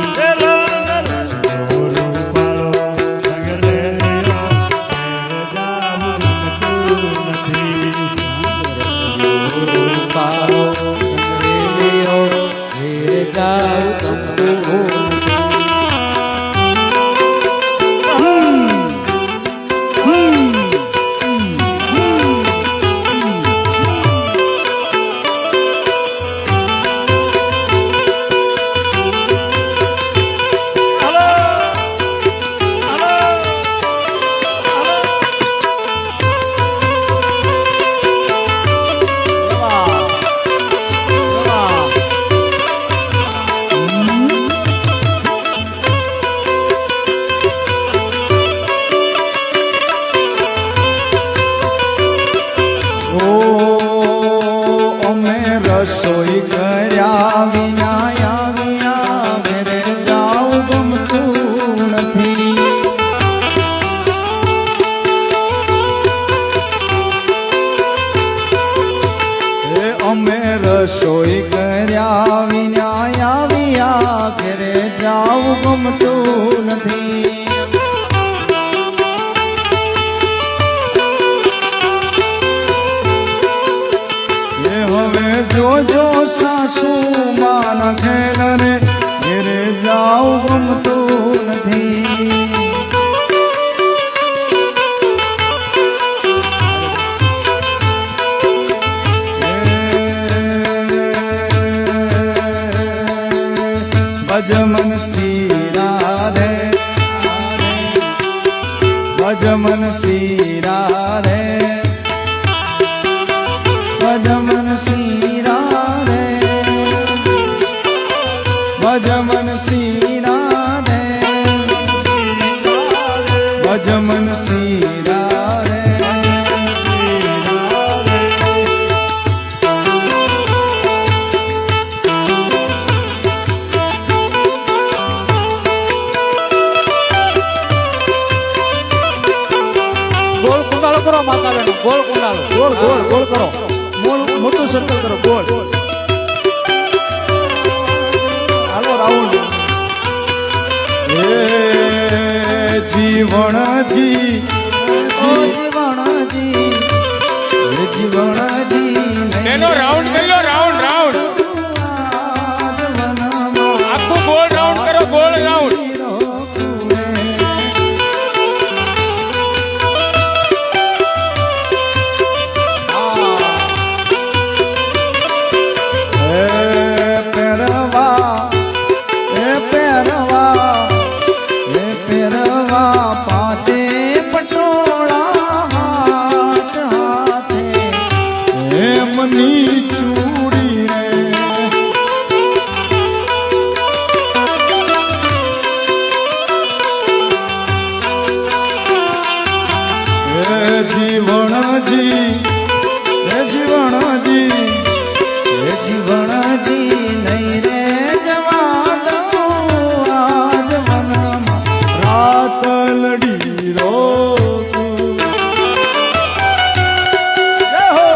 રસોઈ કર્યા વિના આવ્યા ઘરે જાઉં ગમતું નથી. અમે રસોઈ કર્યા વિના આવ્યા ઘરે જાઉં ગમતું નથી. હવે જોજો સાસુ માના ખેલ રે ઘેરે જાઉં ગમતું નથી. ભજમન શીરા રે ભજમન શીરા રે ભજમન શીરા રે ભજમન શીરા રે ભજમન શીરા રે. ગોળ કુંડાળો ગોળ ગોળ ગોળ કરો, મોટું સર્કલ કરો, ગોળ. હાલો રાઉન્ડ. હે જીવણજી, જીવણજી, હે જીવણજી. એનો રાઉન્ડ કરી લો, રાઉન્ડ રાઉન્ડ આખું ગોળ રાઉન્ડ કરો, ગોળ રાઉન્ડ. જીવણજી, હે જીવણજી, હે જીવણજી, નહીં રે જવા દઉં આજ વનમાં રાત લડી રો. જય હો.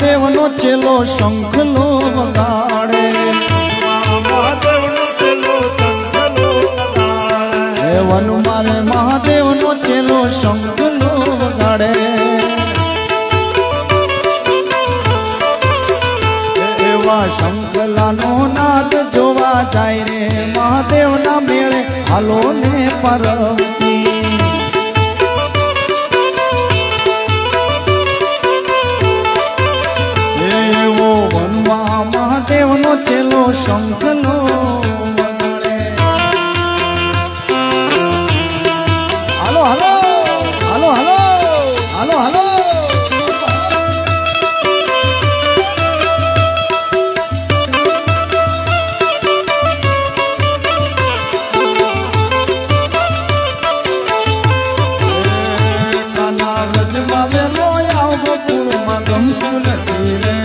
મહાદેવનો ચેલો શંખલો વગાડે, હે વનમાં રે મહાદેવનો ચેલો શંખલો વગાડે. એવા શંખલાનો નાદ જોવા જાય રે મહાદેવના મેળે હાલો ને પાર્વતી. મહાદેવનો ચેલો શંખલો વગાડે. હાલો હાલો હાલો હાલો હાલો હાલો. નાના વ્રજમાં વેલો આવ ગોકુળમાં ગમતું નથી રે.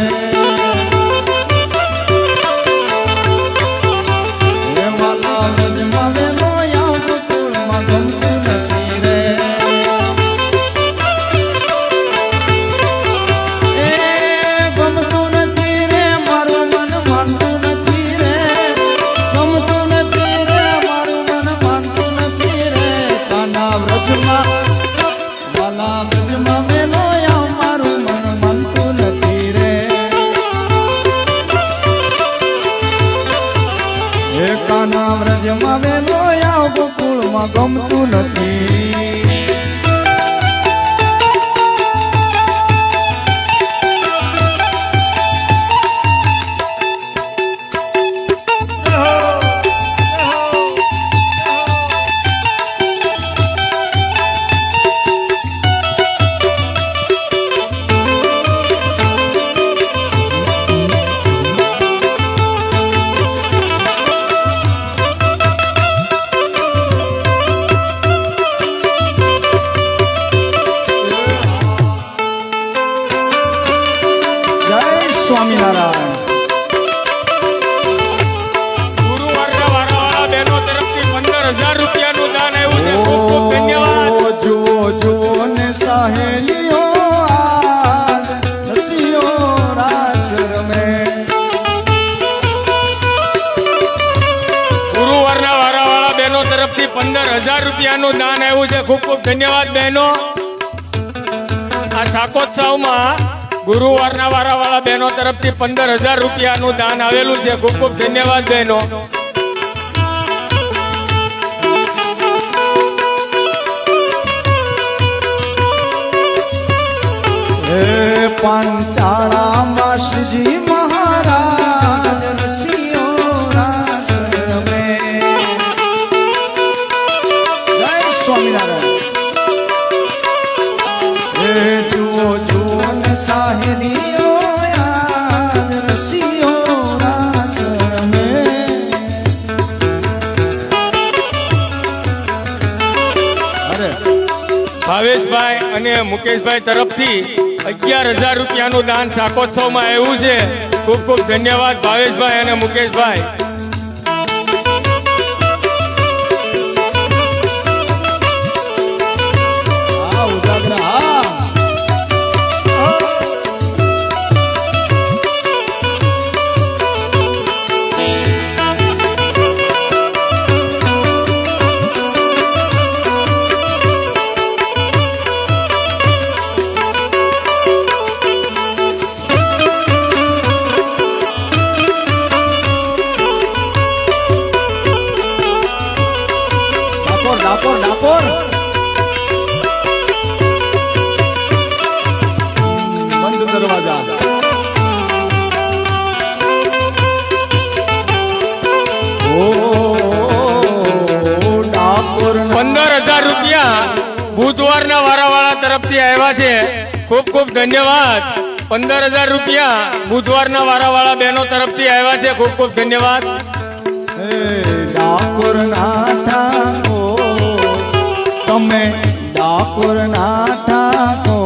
કાના વ્રજમાં વેલો આવ ગોકુળમાં ગમતું નથી. રૂપિયાનું દાન આવ્યું છે. ખૂબ ખૂબ ધન્યવાદ બહેનો. આ શાકોત્સવમાં ગુરુવારના વારાવાળા બહેનો તરફથી 15,000 રૂપિયાનું દાન આવેલું છે. ખૂબ ખૂબ ધન્યવાદ બહેનો. પાંચાળામાં શ્રીજી મહારાજ રસિયો રાસ રમે. જય સ્વામિનારાયણ. જુઓ જુઓ ને સાહેલીઓ યાદ રસિયો રાસ રમે. અરે ભાવેશભાઈ અને મુકેશભાઈ તરફથી 11,000 રૂપિયાનું દાન શાકોત્સવમાં આવ્યું છે. ખૂબ ખૂબ ધન્યવાદ ભાવેશભાઈ અને મુકેશભાઈ. હા ઉજાગરા હા. ડાકોર ડાકોર બંધ દરવાજા. ઓ ડાકોર 15,000 રૂપિયા બુધવારના વારાવાળા તરફથી આવ્યા છે. ખૂબ ખૂબ ધન્યવાદ. 15,000 રૂપિયા બુધવારના વારાવાળા બહેનો તરફથી આવ્યા છે. ખૂબ ખૂબ ધન્યવાદ. ડાકોર ના ઠાકો તમે ડાકોર ના ઠાકો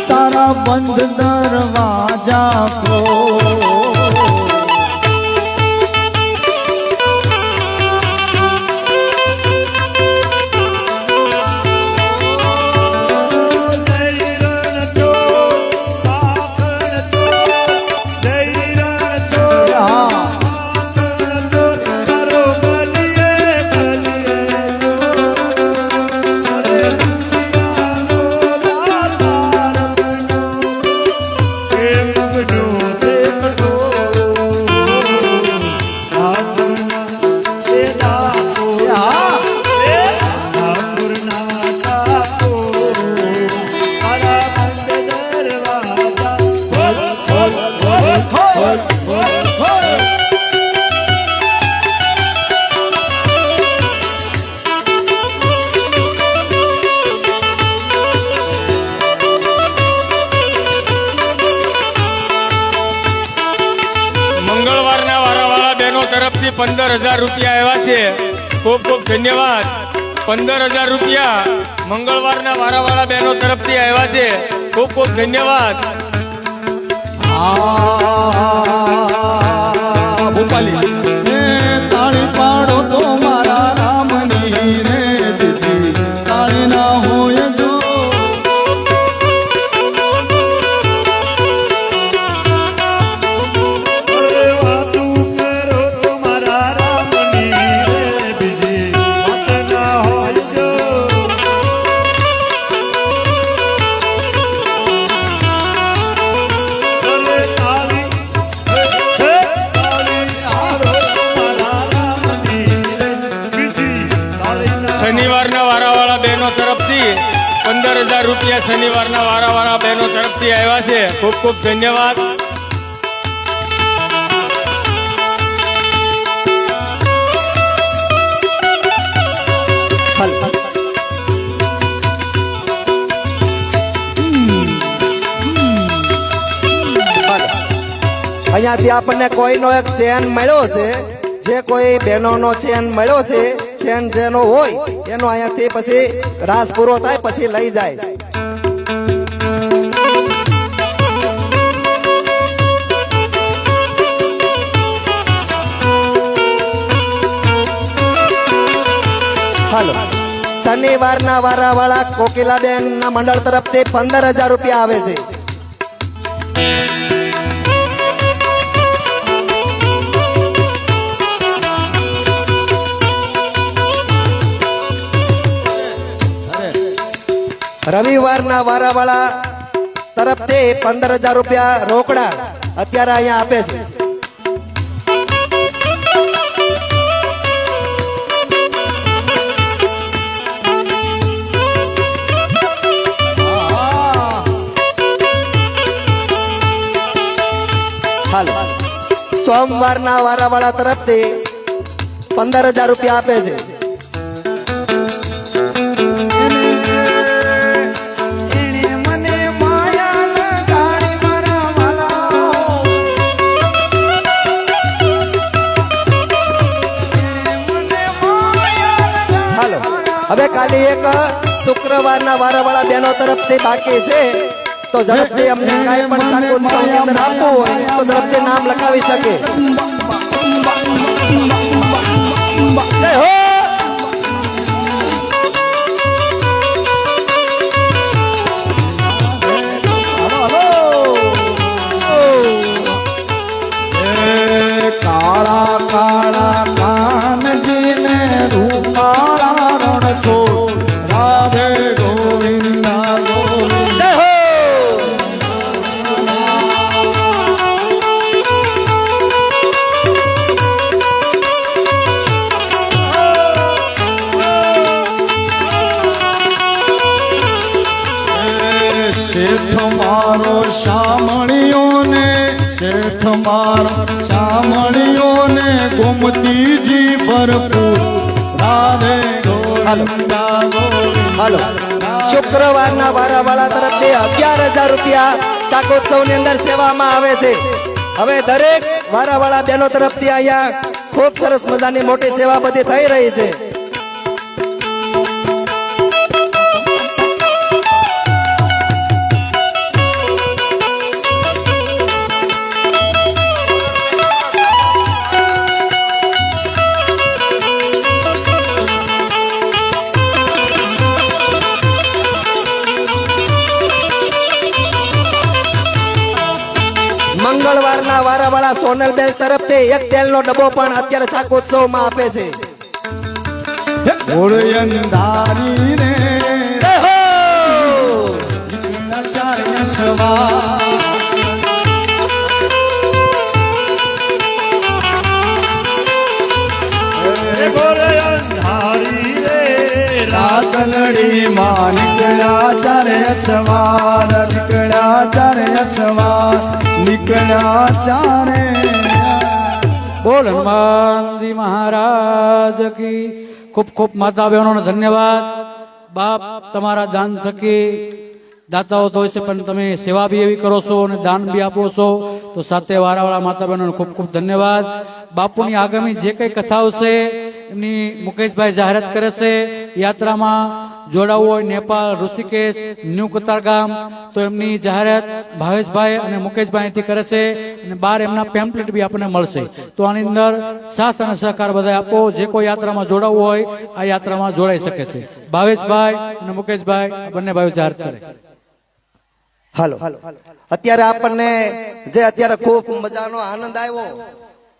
તારા બંધ દરવાજા કો. મંગળવારના વારાવાળા બહેનો તરફથી 15,000 રૂપિયા આવ્યા છે. ખૂબ ખૂબ ધન્યવાદ. 15,000 રૂપિયા મંગળવારના વારાવાળા બહેનો તરફથી આવ્યા છે. ખૂબ ખૂબ ધન્યવાદ. ભોપાલી તાળી પાડો તો મારા રામની રે બીજી તાળી ના હોય જો. શનિવારના વારાવાળા બહેનો તરફથી 15,000 રૂપિયા શનિવારના વારાવાળા બહેનો તરફથી આવ્યા છે. ખૂબ ખૂબ ધન્યવાદ. અહીંયાથી આપણને કોઈનો એક ચેન મળ્યો છે. જે કોઈ બહેનોનો ચેન મળ્યો છે, ચેન જેનો હોય એનો અહીંયાથી પછી રાસ પૂરો થાય પછી લઈ જાય. હાલો, શનિવારના વારાવાળા કોકિલાબેન ના મંડળ તરફથી 15,000 રૂપિયા આવે છે. રવિવારના વારાવાળા તરફથી 15,000 રૂપિયા રોકડા અત્યારે અહીંયા આપે છે. હાલો, સોમવારના વારાવાળા તરફથી 15,000 રૂપિયા આપે છે. એણે મને માયા લગાડી મારા વાલા. એણે મને માયા લગાડી હાલો, હવે ખાલી એક શુક્રવારના વારાવાળા બહેનો તરફથી બાકી છે, તો ઝડપથી અમને કાંઈ પણ શાકોત્સવની અંદર આપવું હોય તો ઝડપથી નામ લખાવી શકે. જય હો. એ કાળા કાળા કાનજીને રૂપાળા રણ છોડ રાધે ગોવિંદા ગોવિંદ. જય હો. શેઠ મારો શામળીઓને શેઠ મારો શામળીઓને ગોમતીજી ભરપૂર રાધે ગોવિંદા ગોવિંદ. હાલો, શુક્રવારના વારાવાળા તરફથી 11,000 રૂપિયા શાકોત્સવની અંદર સેવામાં આવે છે. હવે દરેક વારાવાળા બહેનો તરફથી અહીંયા ખૂબ સરસ મજાની મોટી સેવા બધી થઈ રહી છે. મંગળવારના વારાવાળા સોનલબેન તરફથી એક તેલનો ડબ્બો પણ અત્યારે શાકોત્સવમાં આપે છે. ઓળયંધારી રે જય હો. આચાર્ય સવા રાતલડી માં નીકળ્યા ચારે સવાર નીકળ્યા ચારે સવાર નીકળ્યા ચારે બોલ હનુમાનજી મહારાજ કી. ખૂબ ખૂબ માતા બહેનોને ધન્યવાદ. બાપ તમારા દાન થકી દાતાઓ તો હોય છે, પણ તમે સેવા બી એવી કરો છો અને દાન બી આપો છો, તો સાથે વારાવાળા માતા બહેનોને ખૂબ ખૂબ ધન્યવાદ. બાપુની આગામી જે કઈ કથાઓ છે એમની મુકેશભાઈ જાહેરાત કરે છે. યાત્રામાં જોડાવવું હોય નેપાળ, ઋષિકેશ, ન્યૂ કતારગામ, તો એમની જાહેરાત ભાવેશભાઈ અને મુકેશભાઈ અહીંથી કરે છે અને બાર એમના પેમ્પલેટ બી આપણને મળશે. તો આની અંદર સાથ અને સહકાર બધા આપો. જે કોઈ યાત્રામાં જોડાવવું હોય આ યાત્રામાં જોડાઈ શકે છે. ભાવેશભાઈ અને મુકેશભાઈ આ બંને ભાઈઓ જાહેરાત કરે. હાલો, અત્યારે આપણને જે અત્યારે ખૂબ મજાનો આનંદ આવ્યો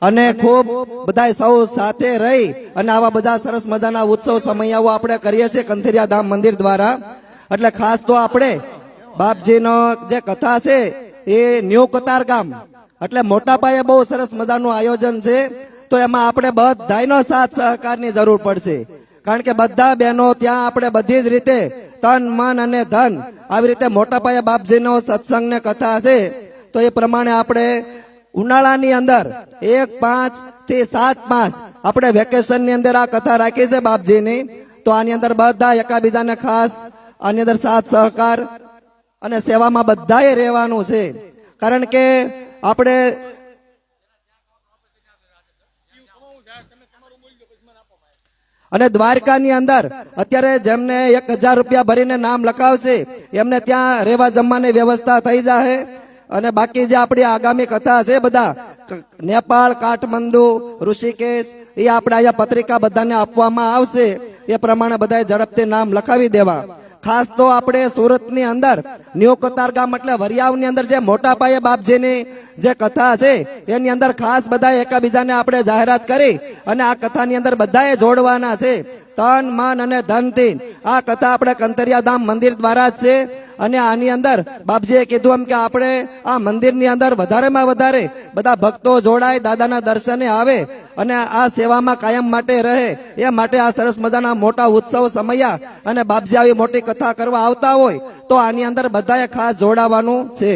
અને ખૂબ બધા સૌ સાથે રહી અને આવા બધા સરસ મજાના ઉત્સવ સમયાઓ આપણે કરીએ છીએ કંથેરિયા ધામ મંદિર દ્વારા. એટલે ખાસ તો આપણે બાપજીનો જે કથા છે એ ન્યૂ કતારગામ એટલે મોટા પાયે બહુ સરસ મજાનું આયોજન છે. તો એમાં આપણે બધાનો સાથ સહકારની જરૂર પડશે, કારણ કે બધા બહેનો ત્યાં આપણે બધી જ રીતે તન મન અને ધન આવી રીતે મોટા પાયે બાપજીનો સત્સંગ ને કથા છે. તો એ પ્રમાણે આપણે ઉનાળાની અંદર 1-5 થી 7-5 આપણે વેકેશન ની અંદર આ કથા રાખી છે બાપજીની. તો આની અંદર બધા એકાબીજાને ખાસ આની અંદર સાથ સહકાર અને સેવામાં બધાએ રહેવાનું છે, કારણ કે આપણે અને દ્વારકાની અંદર અત્યારે જેમને 1,000 રૂપિયા ભરીને નામ લખાવશે એમને ત્યાં રહેવા જમવાની વ્યવસ્થા થઈ જાય. અને બાકી જે આપણી આગામી કથા છે બધા નેપાળ, કાઠમંડુ, ઋષિકેશ એ આપણે અહીંયા પત્રિકા બધાને આપવામાં આવશે. એ પ્રમાણે બધાએ ઝડપથી નામ લખાવી દેવા. ખાસ તો આપણે સુરતની અંદર ન્યૂ કતારગામ એટલે વરિયાવની અંદર જે મોટા પાયે બાપજીની જે કથા છે એની અંદર ખાસ બધા એકાબીજાને આપણે જાહેરાત કરી અને આ કથાની અંદર બધાએ જોડવાના છે. તન મન અને ધનથી આ કથા આપણે કંતરિયા ધામ મંદિર દ્વારા જ છે. અને આની અંદર બાપજીએ કીધું એમ કે આપણે આ મંદિરની અંદર વધારેમાં વધારે બધા ભક્તો જોડાય, દાદાના દર્શને આવે અને આ સેવામાં કાયમ માટે રહે એ માટે આ સરસ મજાના મોટા ઉત્સવ સમયા અને બાપજી આવી મોટી કથા કરવા આવતા હોય તો આની અંદર બધાએ ખાસ જોડાવાનું છે.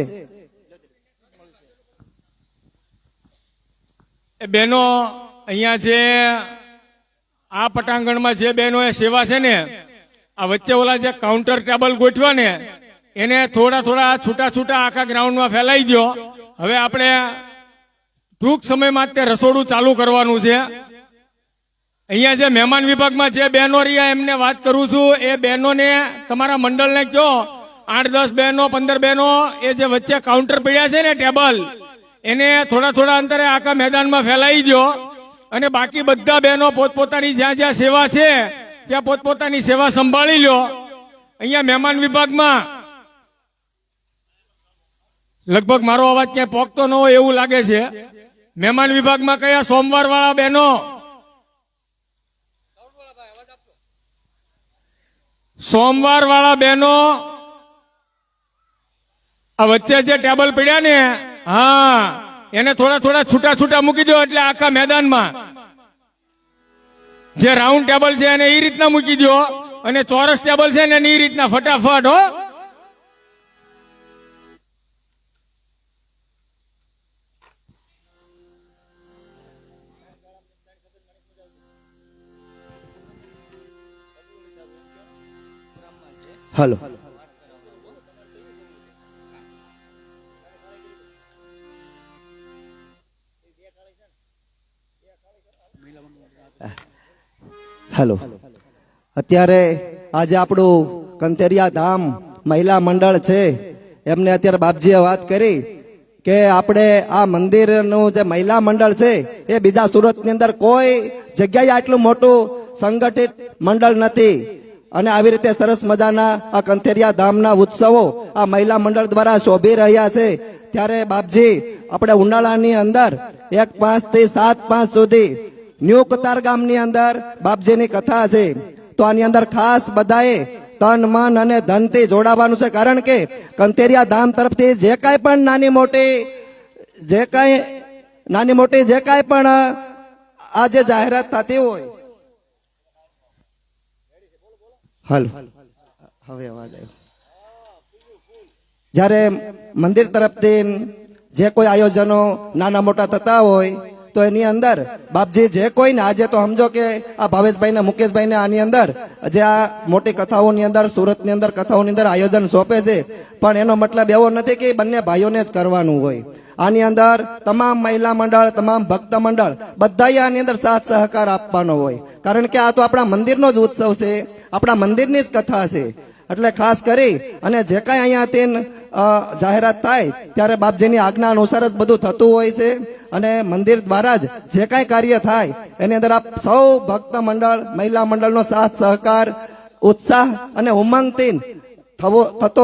એ બહેનો અહીંયા જે આ પટાંગણમાં જે બહેનોએ સેવા છે ને, આ વચ્ચે ઓલા જે કાઉન્ટર ટેબલ ગોઠવા ને એને થોડા થોડા છૂટા છૂટા આખા ગ્રાઉન્ડમાં ફેલાઈ દો. હવે આપણે ટૂંક સમયમાં તે રસોડું ચાલુ કરવાનું છે. અહીંયા જે મહેમાન વિભાગમાં જે બહેનો રહ્યા એમને વાત કરું છું, એ બહેનોને તમારા મંડળને કહો 8-10 બહેનો 15 બહેનો એ જે વચ્ચે કાઉન્ટર પડ્યા છે ને ટેબલ એને થોડા થોડા અંતરે આખા મેદાનમાં ફેલાઈ દો. અને બાકી બધા બહેનો પોતપોતાની જ્યાં જ્યાં સેવા છે ત્યાં પોતપોતાની સેવા સંભાળી લો. અહીંયા મહેમાન વિભાગમાં લગભગ મારો અવાજ ક્યાંય પોકતો ન હોય એવું લાગે છે. મહેમાન વિભાગમાં કયા સોમવાર વાળા બહેનો, સોમવાર વાળા બહેનો આ વચ્ચે જે ટેબલ પડ્યા ને, હા એને થોડા થોડા છૂટા છૂટા મૂકી દો એટલે આખા મેદાનમાં જે રાઉન્ડ ટેબલ છે એને એ રીતના મૂકી દો અને ચોરસ ટેબલ છે ને એ રીતના ફટાફટ. હો, હલો હેલો, અત્યારે આજે આપણું કંતરિયા ધામ મહિલા મંડળ છે એમને અત્યારે બાપજીએ વાત કરી કે આપણે આ મંદિરનું જે મહિલા મંડળ છે એ બીજા સુરતની અંદર કોઈ જગ્યાએ આટલું મોટું સંગઠિત મંડળ નથી. અને આવી રીતે સરસ મજાના આ કંથેરિયા ધામના ઉત્સવો આ મહિલા મંડળ દ્વારા શોભી રહ્યા છે. ત્યારે બાપજી આપણે ઉનાળાની અંદર 1-5 થી 7-5 સુધી ન્યૂ કતાર ગામની અંદર બાપજીની કથા છે. તો આની અંદર ખાસ બધાએ તન મન અને ધનથી જોડાવાનું છે. કારણ કે કંથેરિયા ધામ તરફથી જે કાંઈ પણ નાની મોટી જે કાંઈ પણ આજે જાહેરાત થતી હોય, હાલ હવે અવાજ આવ્યો, જ્યારે મંદિર તરફથી જે કોઈ આયોજનો નાના મોટા થતા હોય તો એની અંદર બાપજી જે કોઈ ને આજે તો સમજો કે આ ભાવેશભાઈ ને મુકેશભાઈ ને આની અંદર જે આ મોટી કથાઓની અંદર સુરતની અંદર કથાઓની અંદર આયોજન સોંપે છે, પણ એનો મતલબ એવો નથી કે બંને ભાઈઓને જ કરવાનું હોય. આની અંદર તમામ મહિલા મંડળ, તમામ ભક્ત મંડળ બધાએ આની અંદર સાથ સહકાર આપવાનો હોય. કારણ કે આ તો આપણા મંદિરનો જ ઉત્સવ છે, આપણા મંદિરની જ કથા છે. એટલે ખાસ કરી અને જે કાંઈ અહીંયાથી જાહેરાત થાય ત્યારે બાપજીની આજ્ઞા અનુસાર જ બધું થતું હોય છે. અને મંદિર દ્વારા જ જે કાંઈ કાર્ય થાય એની અંદર આપ સૌ ભક્ત મંડળ, મહિલા મંડળનો સાથ સહકાર, ઉત્સાહ અને ઉમંગથી થતો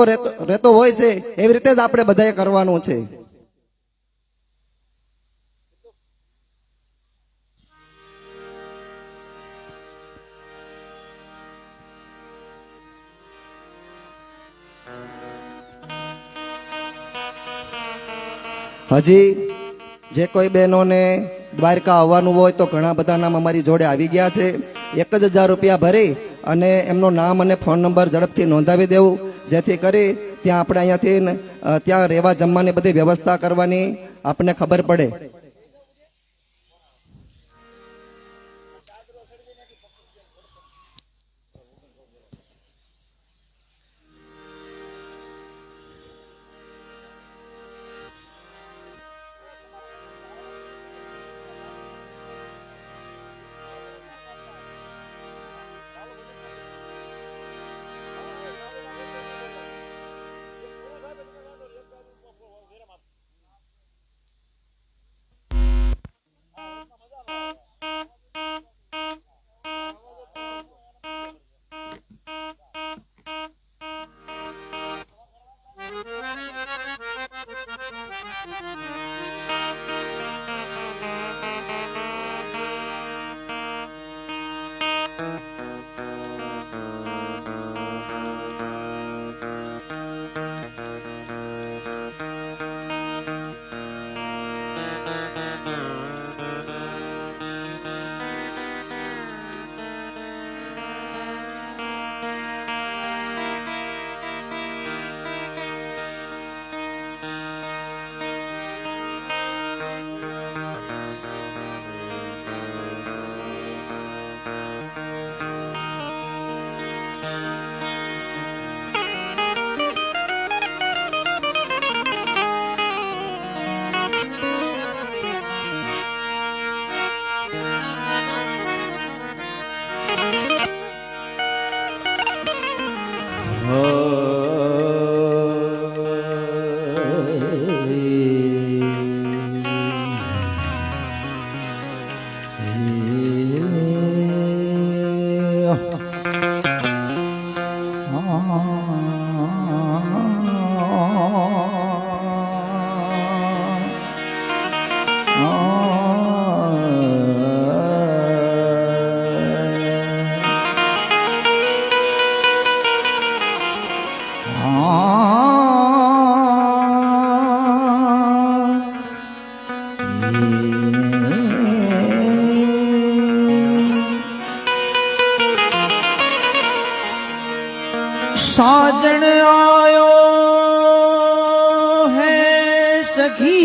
રહેતો હોય છે. એવી રીતે જ આપણે બધાએ કરવાનું છે. હજી જે કોઈ બહેનોને દ્વારકા આવવાનું હોય તો ઘણા બધા નામ અમારી જોડે આવી ગયા છે. 1000 રૂપિયા ભરી અને એમનું નામ અને ફોન નંબર ઝડપથી નોંધાવી દેવું, જેથી કરી ત્યાં આપણે અહીંયાથી ત્યાં રહેવા જમવાની બધી વ્યવસ્થા કરવાની આપણને ખબર પડે. साजन आयो है सखी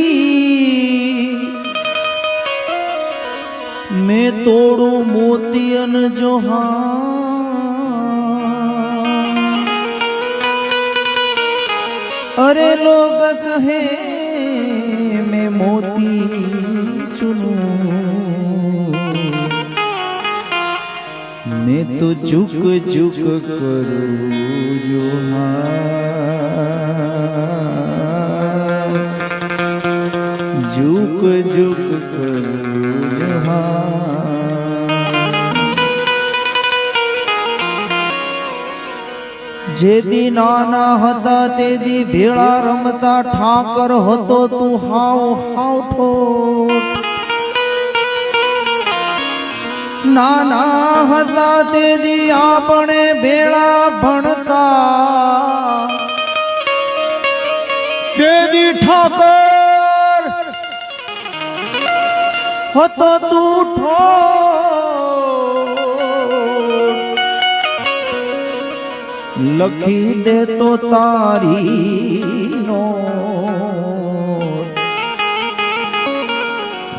मैं तोड़ू मोतियन जोहा अरे लोग कहे मैं मोती चुनू मैं तो झुक झुक करूं जो झुक झुक करूं जो जेदी नाना हता तेदी भेड़ा रमता ठाकर होतो तू हाव हाव ठोठ नाना हता तेदी आपणे भेड़ा भणता तेदी ठाकर होतो तू ठोठ लखी दे तो तारी नो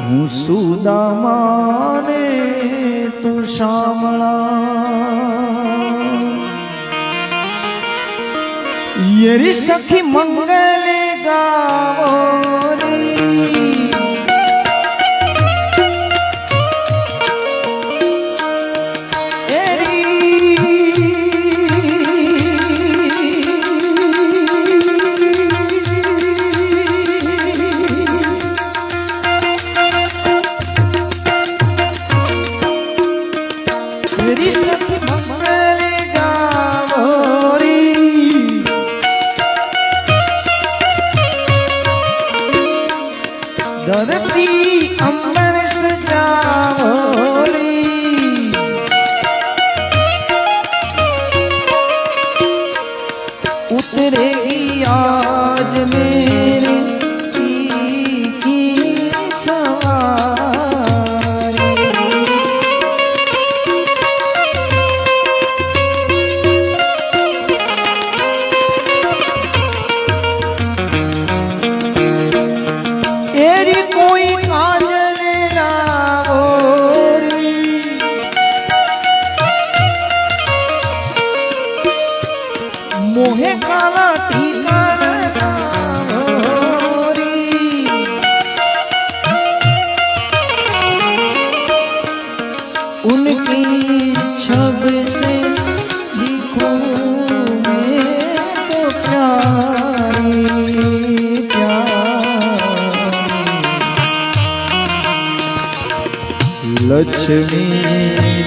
हूँ सुदामाने तू शामला येरी सखी मंगले गावोरी धरती अंबर सजावोरी उतरेगी आज मेरी की सवारी एरी कोई काजल लावोरी मोहे काला टीका लगावोरी उनकी छब से दिखूं मैं तो प्यारी लक्ष्मी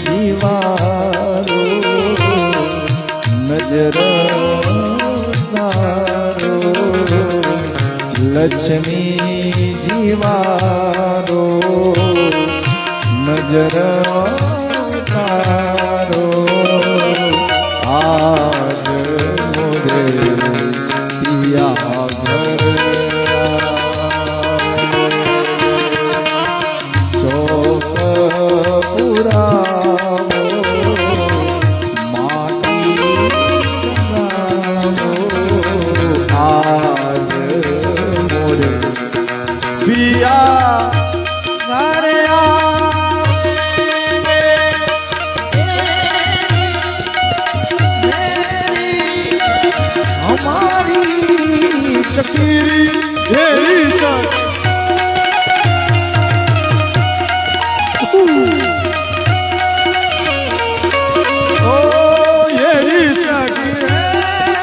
जीवारो नजर तारो लक्ष्मी जीवारो नजर तारो आज मोरे पिया घर शकीरी तेरी सर ओ ये शकीरी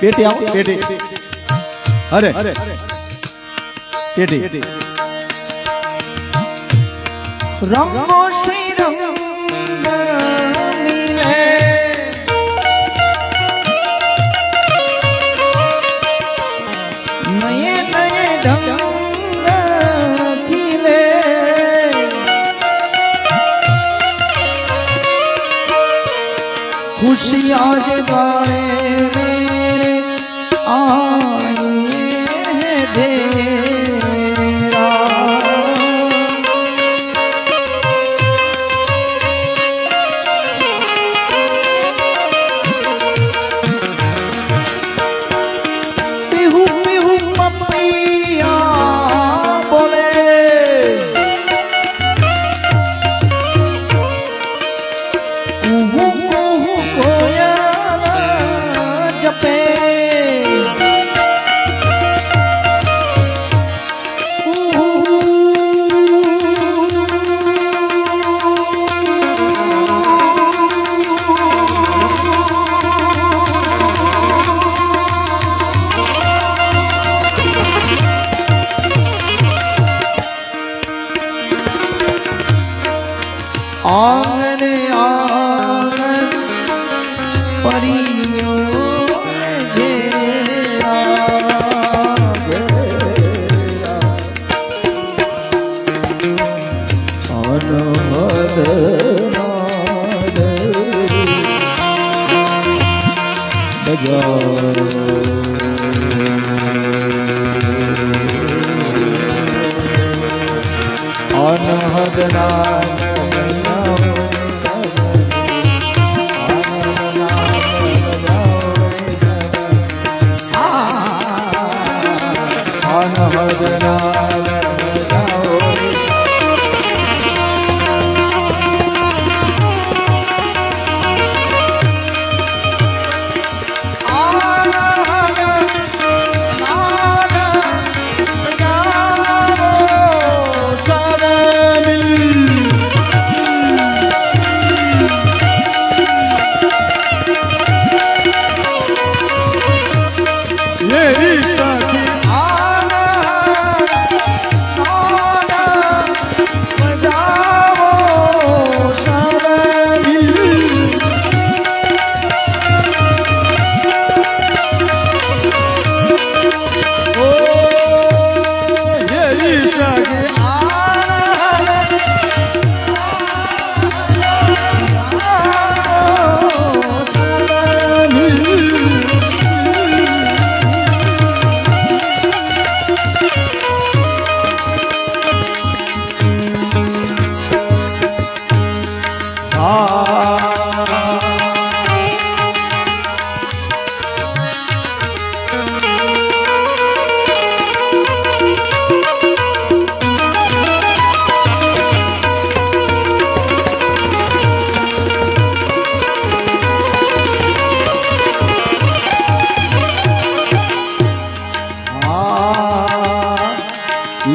પેટી આવો પેટી અરે પેટી રંગો શ્રી રંગ મિલે નયે નયે ઢંગ ખીલે खुशियाँ जगाए मेरे आए हैं तेरा पीहू पीहू पपैया बोले जपे आंगन आंगन परियों घेरा घेरा अनहद नाद बजाओ अनहद नाद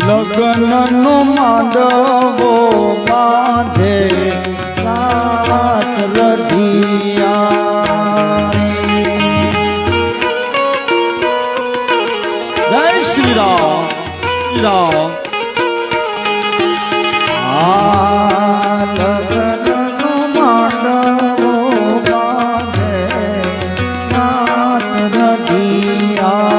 લગ્નનો માંડવો બાંધે રાત રઢિયા જય શ્રી રામ શ્રી રામ લગ્નનો માંડવો બાંધે રાત રઢિયા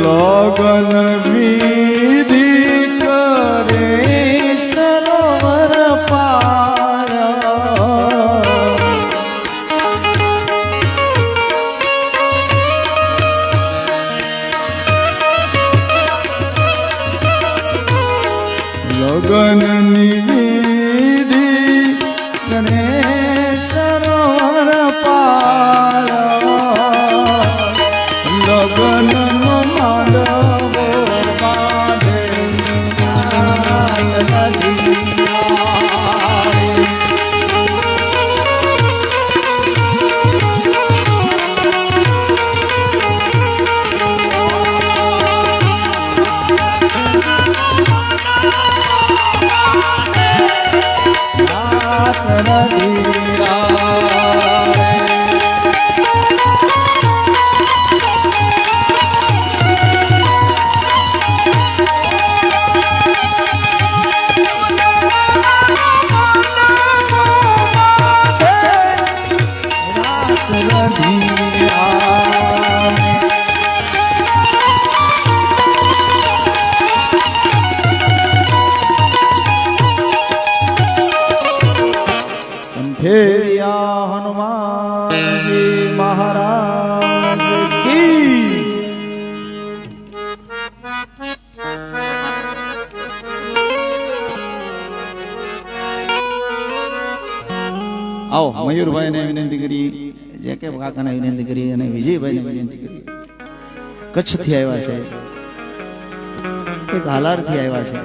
लगन विधि करे सरोवर पार लगन विधि करे सरोवर पार लगन મયુરભાઈને વિનંતી કરી, જે કે કાકાને વિનંતી કરી અને વિજયભાઈને વિનંતી કરી. કચ્છથી આવ્યા છે, એક હાલારથી આવ્યા છે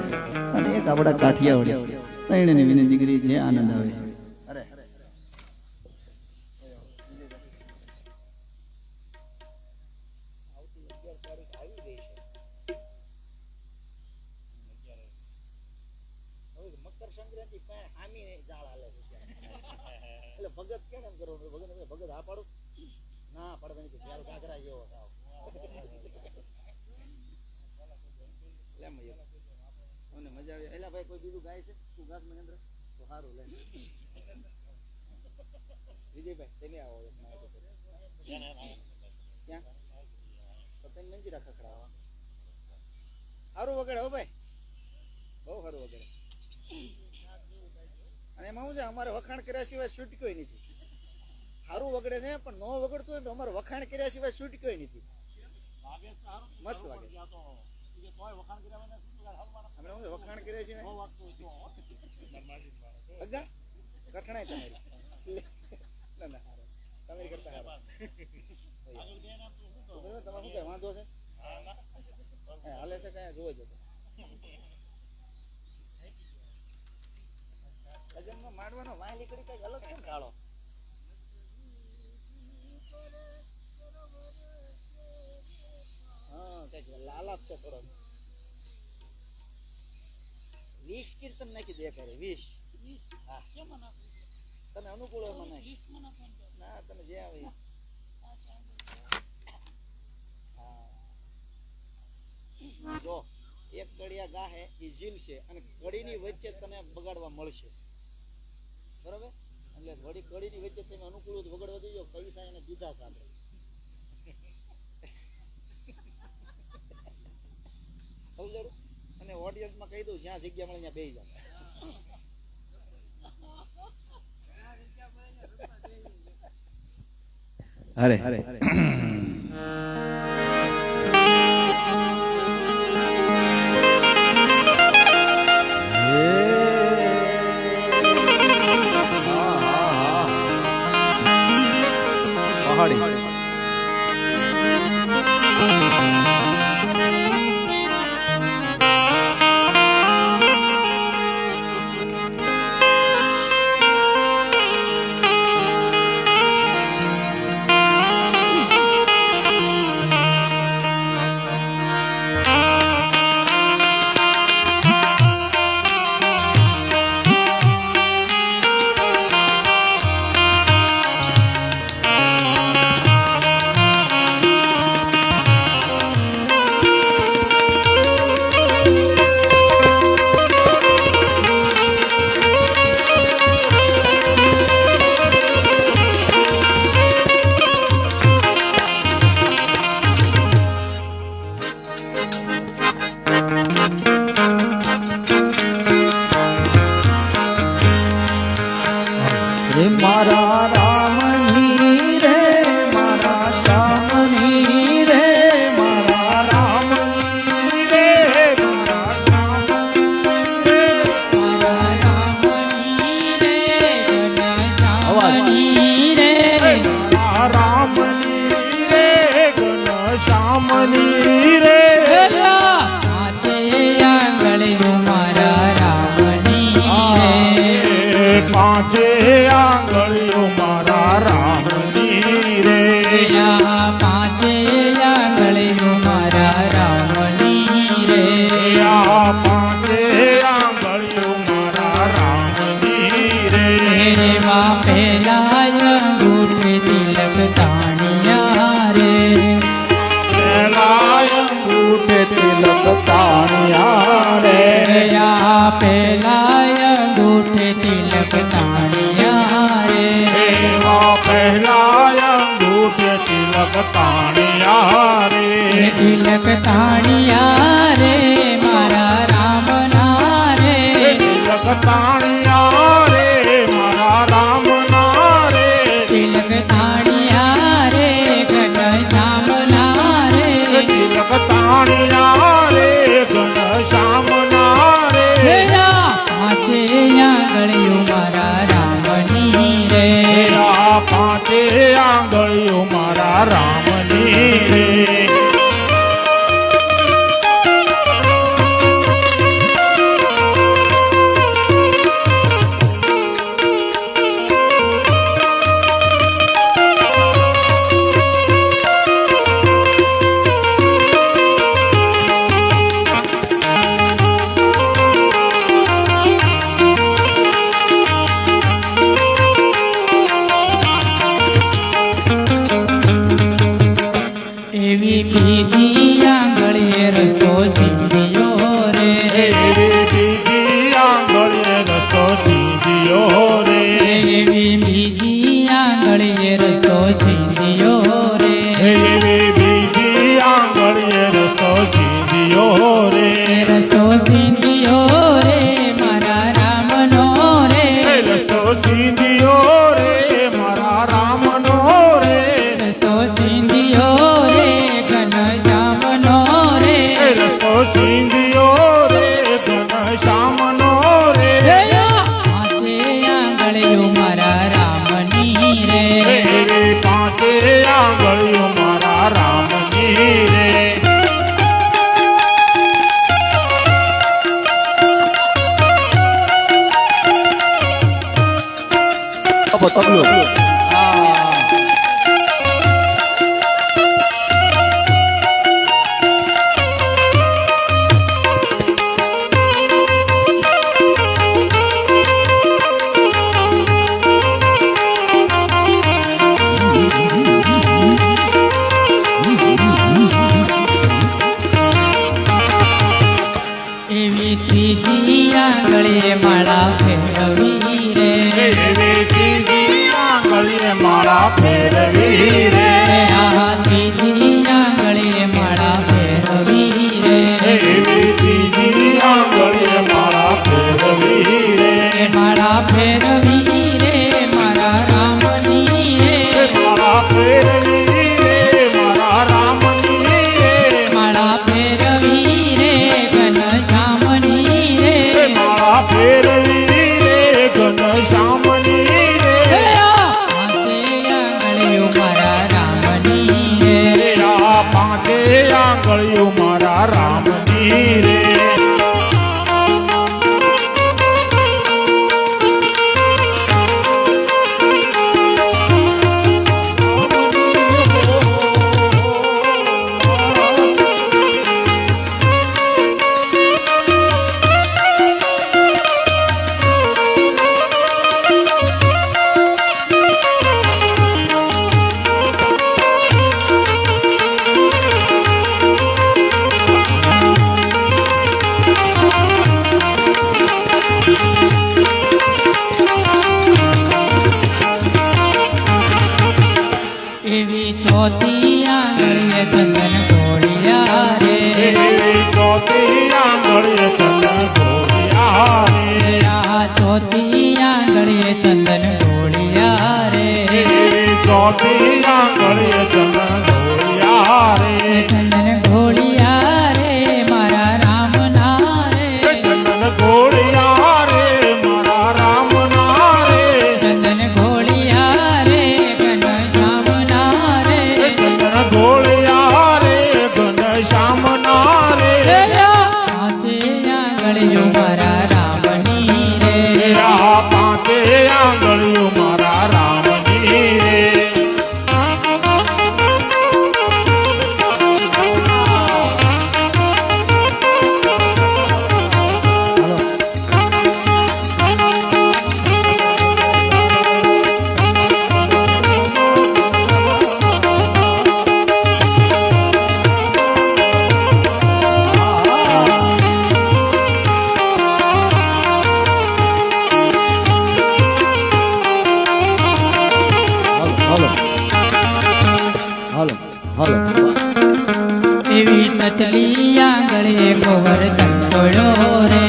અને એક આપણા કાઠિયાવાડી છે. ત્રણેયને વિનંતી કરી જે આનંદ આવે. સારું વગડે હો ભાઈ, બહુ સારું વગડે. અને એમાં શું છે, અમારે વખાણ કર્યા સિવાય છૂટક્યો નથી. સારું વગડે છે પણ નો વગડતું હોય તો અમારે વખાણ કર્યા સિવાય છૂટક્યો નથી. મસ્ત વાગે. અમે વખાણ કર્યા છે અગા કઠણાય તમારી ના ના તમે કરતા હારા. તમારે શું કઈ વાંધો છે? હાલે છે કઈ જોવે જતો લગ્નમાં માંડવાનો વાય નીકળી કઈક અલગ છે ને કાળો. હા કઈક લાલાપ છે થોડો. 20 કીર્તન નાખી દે કરે 20. હા તને અનુકૂળ હોય મને ના તને જે આવે. જો એક કડિયા ગા હે એ ઝીલ છે અને કડીની વચ્ચે તને બગાડવા મળશે, બરાબર? એટલે કડીની વચ્ચે તમે અનુકૂળ વગાડવા દેજો, પૈસા એને દીધા સાથે. અને ઓડિયન્સમાં કહી દઉં જ્યાં જગ્યા મળે ત્યાં બેસી જાવ. અરે મારા રામની રે મારા શ્યામની રે મારા રામની રે મારા શ્યામની રે મારા રામની રે ઘનશ્યામની રે મારા રામની રે ઘનશ્યામની રે પાંચે આંગળીઓ મારા રામની રે પાંચે આંગળીઓ મારા રામની રે પાંચે આંગળીઓ મારા રામની રે પાંચે આંગળીઓ મારા રામની રે એવા પહેલા અંગૂઠે તિલક તાણિયા રે પહેલા અંગૂઠે તિલક તાણિયા રે પહેલા અંગૂઠે તિલક તાણિયા રે પહેલા અંગૂઠે તિલક તાણિયા રે તિલક તાણિયા રે મારા રામના રે તિલક તાણિયા રે મારા રામના રે તિલક તાણિયા રે ઘનશ્યામના રે તિલક તાણિયા રે ઘનશ્યામના રે પાંચે આંગળીઓ મારા રામની રે એવી બીજી આંગળીએ રસ્તો સીધ્યો રે એવી બીજી આંગળીએ રસ્તો સીધ્યો રે એવી બીજી આંગળીએ રસ્તો સીધ્યો રે એવી બીજી આંગળીએ રસ્તો સીધ્યો રે રસ્તો સીધ્યો રે મારા રામનો રે રસ્તો સીધ્યો રે મારા રામનો રે રસ્તો સીધ્યો રે ઘનશ્યામનો રે રસ્તો સીધ્યો રે ઘનશ્યામનો રે હાથે આંગળીઓ મારા રામની રે એવી પાંચે આંગળીઓ મારા રામની રે એવી ત્રીજી આંગળીએ માળા ફેરવી રે એવી ત્રીજી આંગળીએ માળા ફેરવી રે આ ત્રીજી આંગળીએ માળા ફેરવી રે એવી ત્રીજી આંગળીએ માળા ફેરવી રે માળા ફેરવી રે મારા રામની રે માળા ફેરવી રે મારા રામની રે માળા ફેરવી રે ઘનશ્યામની રે માળા ફેરવી રે ઘનશ્યામની રે હાથે આંગળીઓ મારા રામની રે આ પાંચે આંગળીઓ મારા રામની રે એવી ચોથી આંગળીએ ચંદન ઘોડિયા રે એવી ચોથી આંગળીએ ચંદન ઘોડિયા રે આ ચોથી આંગળીએ ચંદન ઘોડિયા રે એવી ચોથી આંગળીએ ચંદન ઘોડિયા રે ચંદન ઘોડિયા રે મારા રામના રે ચંદન ઘોડિયા રે મારા રામના રે ચંદન ઘોડિયા રે ઘનશ્યામના રે ચંદન ઘોડિયા રે ઘનશ્યામના રે હાથે આંગળીઓ મારા રામની રે આ પાંચે આંગળીઓ મારા રામની રે એવી તચલી આંગળીએ ગોવર્ધન છોડ્યો રે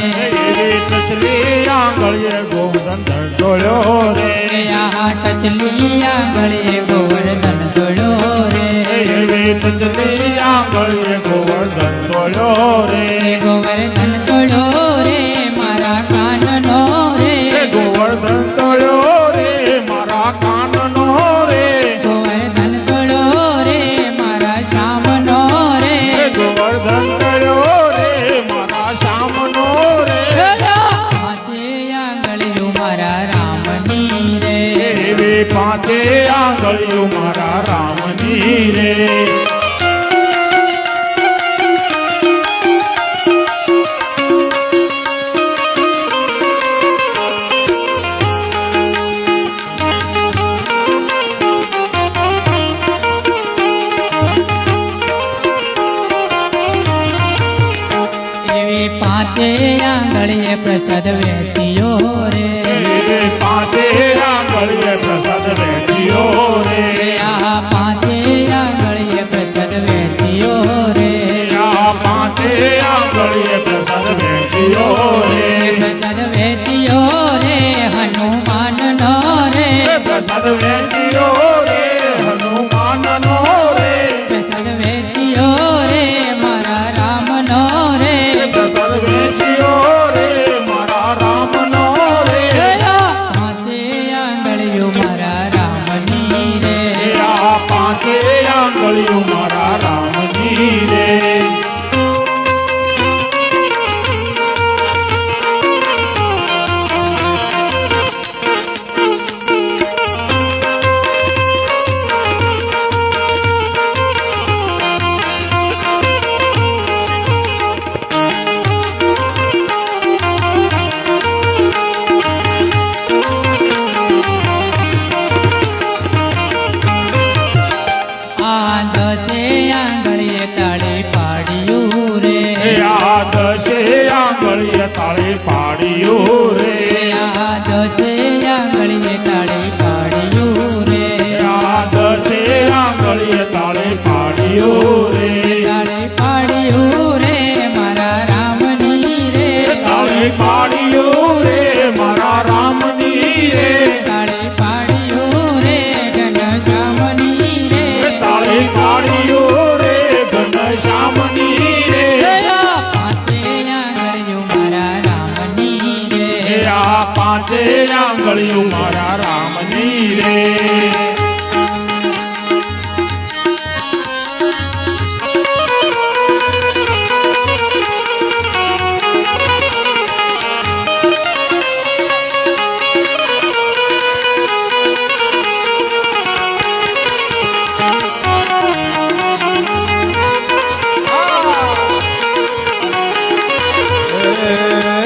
એવી તચલી આંગળીએ ગોવર્ધન ધોળ્યો રે આ તચલી આંગળીએ ગોવર્ધન છોડ્યો રે એવી તચલી આંગળીએ ગોવર્ધન ધોળ્યો રે ગોવર્ધન છોડ્યો રે મારા કાનનો રે ગોવર્ધન ધોળ્યો રે મારા કાનનો રે ગોવર્ધન છોડ્યો રે મારા શ્યામનો રે ગોવર્ધન ધોળ્યો રે મારા શ્યામનો રે હાથે આંગળીઓ મારા રામની રે એવી પાંચે આંગળીઓ મારા રામની રે પાંચે આંગળીએ પ્રસાદ વેચ્યો રે પાંચે આંગળીએ પ્રસાદ વેચ્યો રે આ પાંચે આંગળીએ પ્રસાદ વેચ્યો રે આ પાંચે આંગળીએ પ્રસાદ વેચ્યો રે પ્રસાદ વેચ્યો રે હનુમાન નો રે પ્રસાદ વેચ્યો રે હનુમાન નો રે પ્રસાદ વેચ્યો રે મારા રામ નો રે પ્રસાદ વેચ્યો રે મારા રામ નો રે પાંચે આંગળીઓ મારા રામની રે આ પાંચે આંગળીઓ મારા રામની રે આ દસે આંગળીએ તાળી પાડ્યું રે આ દસે આંગળીએ તાળી પાડ્યું રે આ દસે આંગળીએ તાળી પાડ્યું રે આ દસે આંગળીએ તાળી પાડ્યું રે તાળી પાડ્યું રે મારા રામની રે તાળી પાડ્યું રે મારા રામની રે તાળી પાડ્યું રે ઘનશ્યામની રે તાળી પાડ્યું રે ઘનશ્યામની રે પાંચે આંગળીઓ મારા રામની રે આ પાંચે આંગળીઓ મારા રામની રે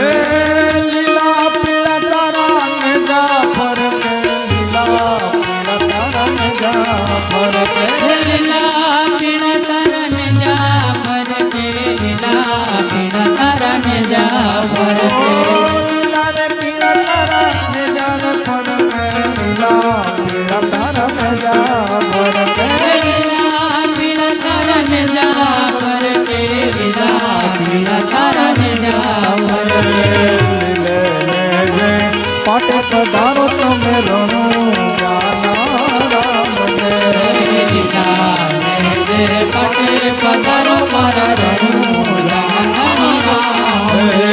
લીલા પીળા તારા ને જાફર કે લીલા પીળા તારા ને જાફર કે લીલા પીળા તરન જાફર કે લીલા પીળા તરન જાફર કે લીલા રે પીળા તારા ને જાફર કે લીલા પીળા તારા ને જાફર કે લીલા પીળા તરન જાફર કે લીલા પીળા તરન જાફર કે લીલે ને પાટે પધારો તમે રણું જાના રામ ને લીલા ને પટે પધારો મારા રણું જાના રામ રે.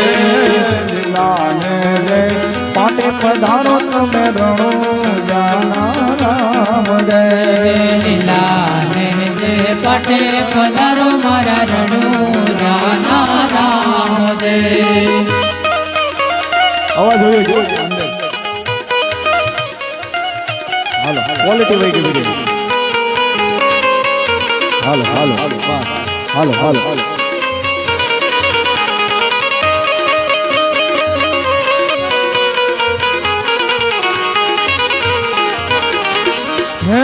લીલા ને રે પાટે પધારો તમે રણું જાના રામ જય લીલા ને પટે પધારો મારા રણું જાના રામ દે અવાજ હોયો જો અંદર હાલો ક્વોલિટી વહી ગઈ બધી હાલો હાલો હાલો હાલો હે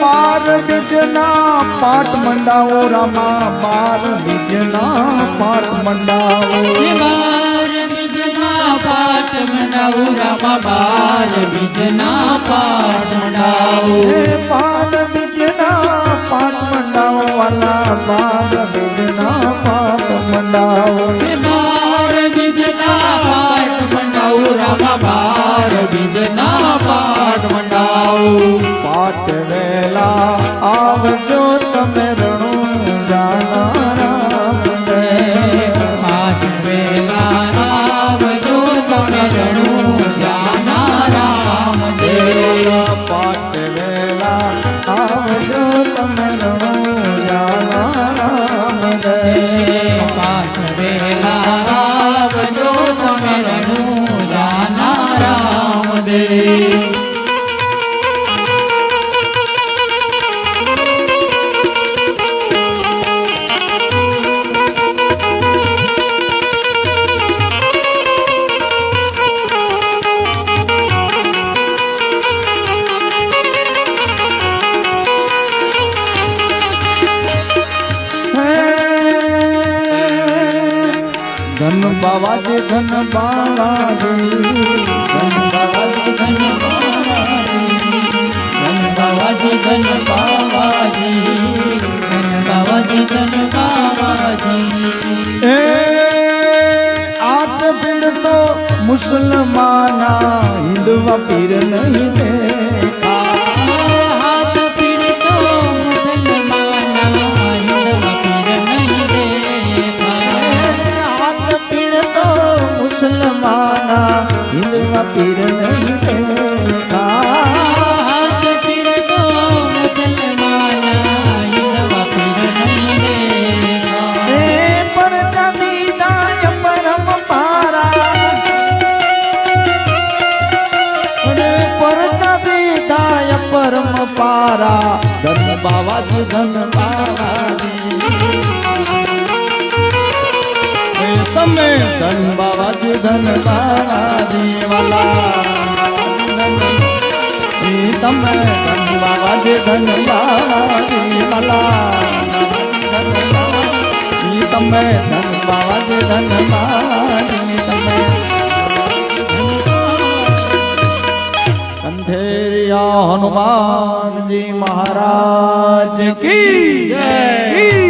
બાર બીજના પાઠ મંડાવો રામા બાર બીજના પાઠ મંડાવો બાર બીજના પાઠ મંડાવું રામા બાર બીજના પાઠ મંડાવું હે બાર બીજના પાઠ મંડાવો વાલા બાર બીજના પાઠ મંડાવો બાર બીજના પાઠ મંડાવું રામા બાર બીજના પાઠ મંડાવું પાઠ વેલા આવજો તમે રણું જાના રામ દે પાઠ વેલા આવજો તમે રણું જાના રામ દે પાઠ વેલા આવજો તમે રણું જાના રામ દે પાઠ વેલા આવજો તમે રણું જાના રામ દે બાવાજી ધન બાવાજી ધન બાવાજી ધન બાવાજી ધન બાવાજી ધન બાવાજી ધન બાવાજી એ આત પીડ તો મુસલમાના હિન્દુવા પીર નહીં દેખા હાથ પીડતો મુસલમાના હિંદવા પીર નહીં દેખા હાથ પીડ તો મુસલમાના હિન્દુવા પીર નહીં દેખા હાથ પીડતો મુસલમાના હિંદવા પીર નહીં દેખા એ પરચા દીદાય પરમ પારા અરે પરચા દીદાય પરમ પારા ધન બાવાજી ધન બાવાજી એ તમે ધન બાવાજી ધન બાવાજી વાલા એ તમે ધન બાવાજી ધન બાવાજી વાલા ઈ તમે ધન બાવાજી ધન બાવાજી તમે કંઠેરિયા હનુમાનજી મહારાજ કી જય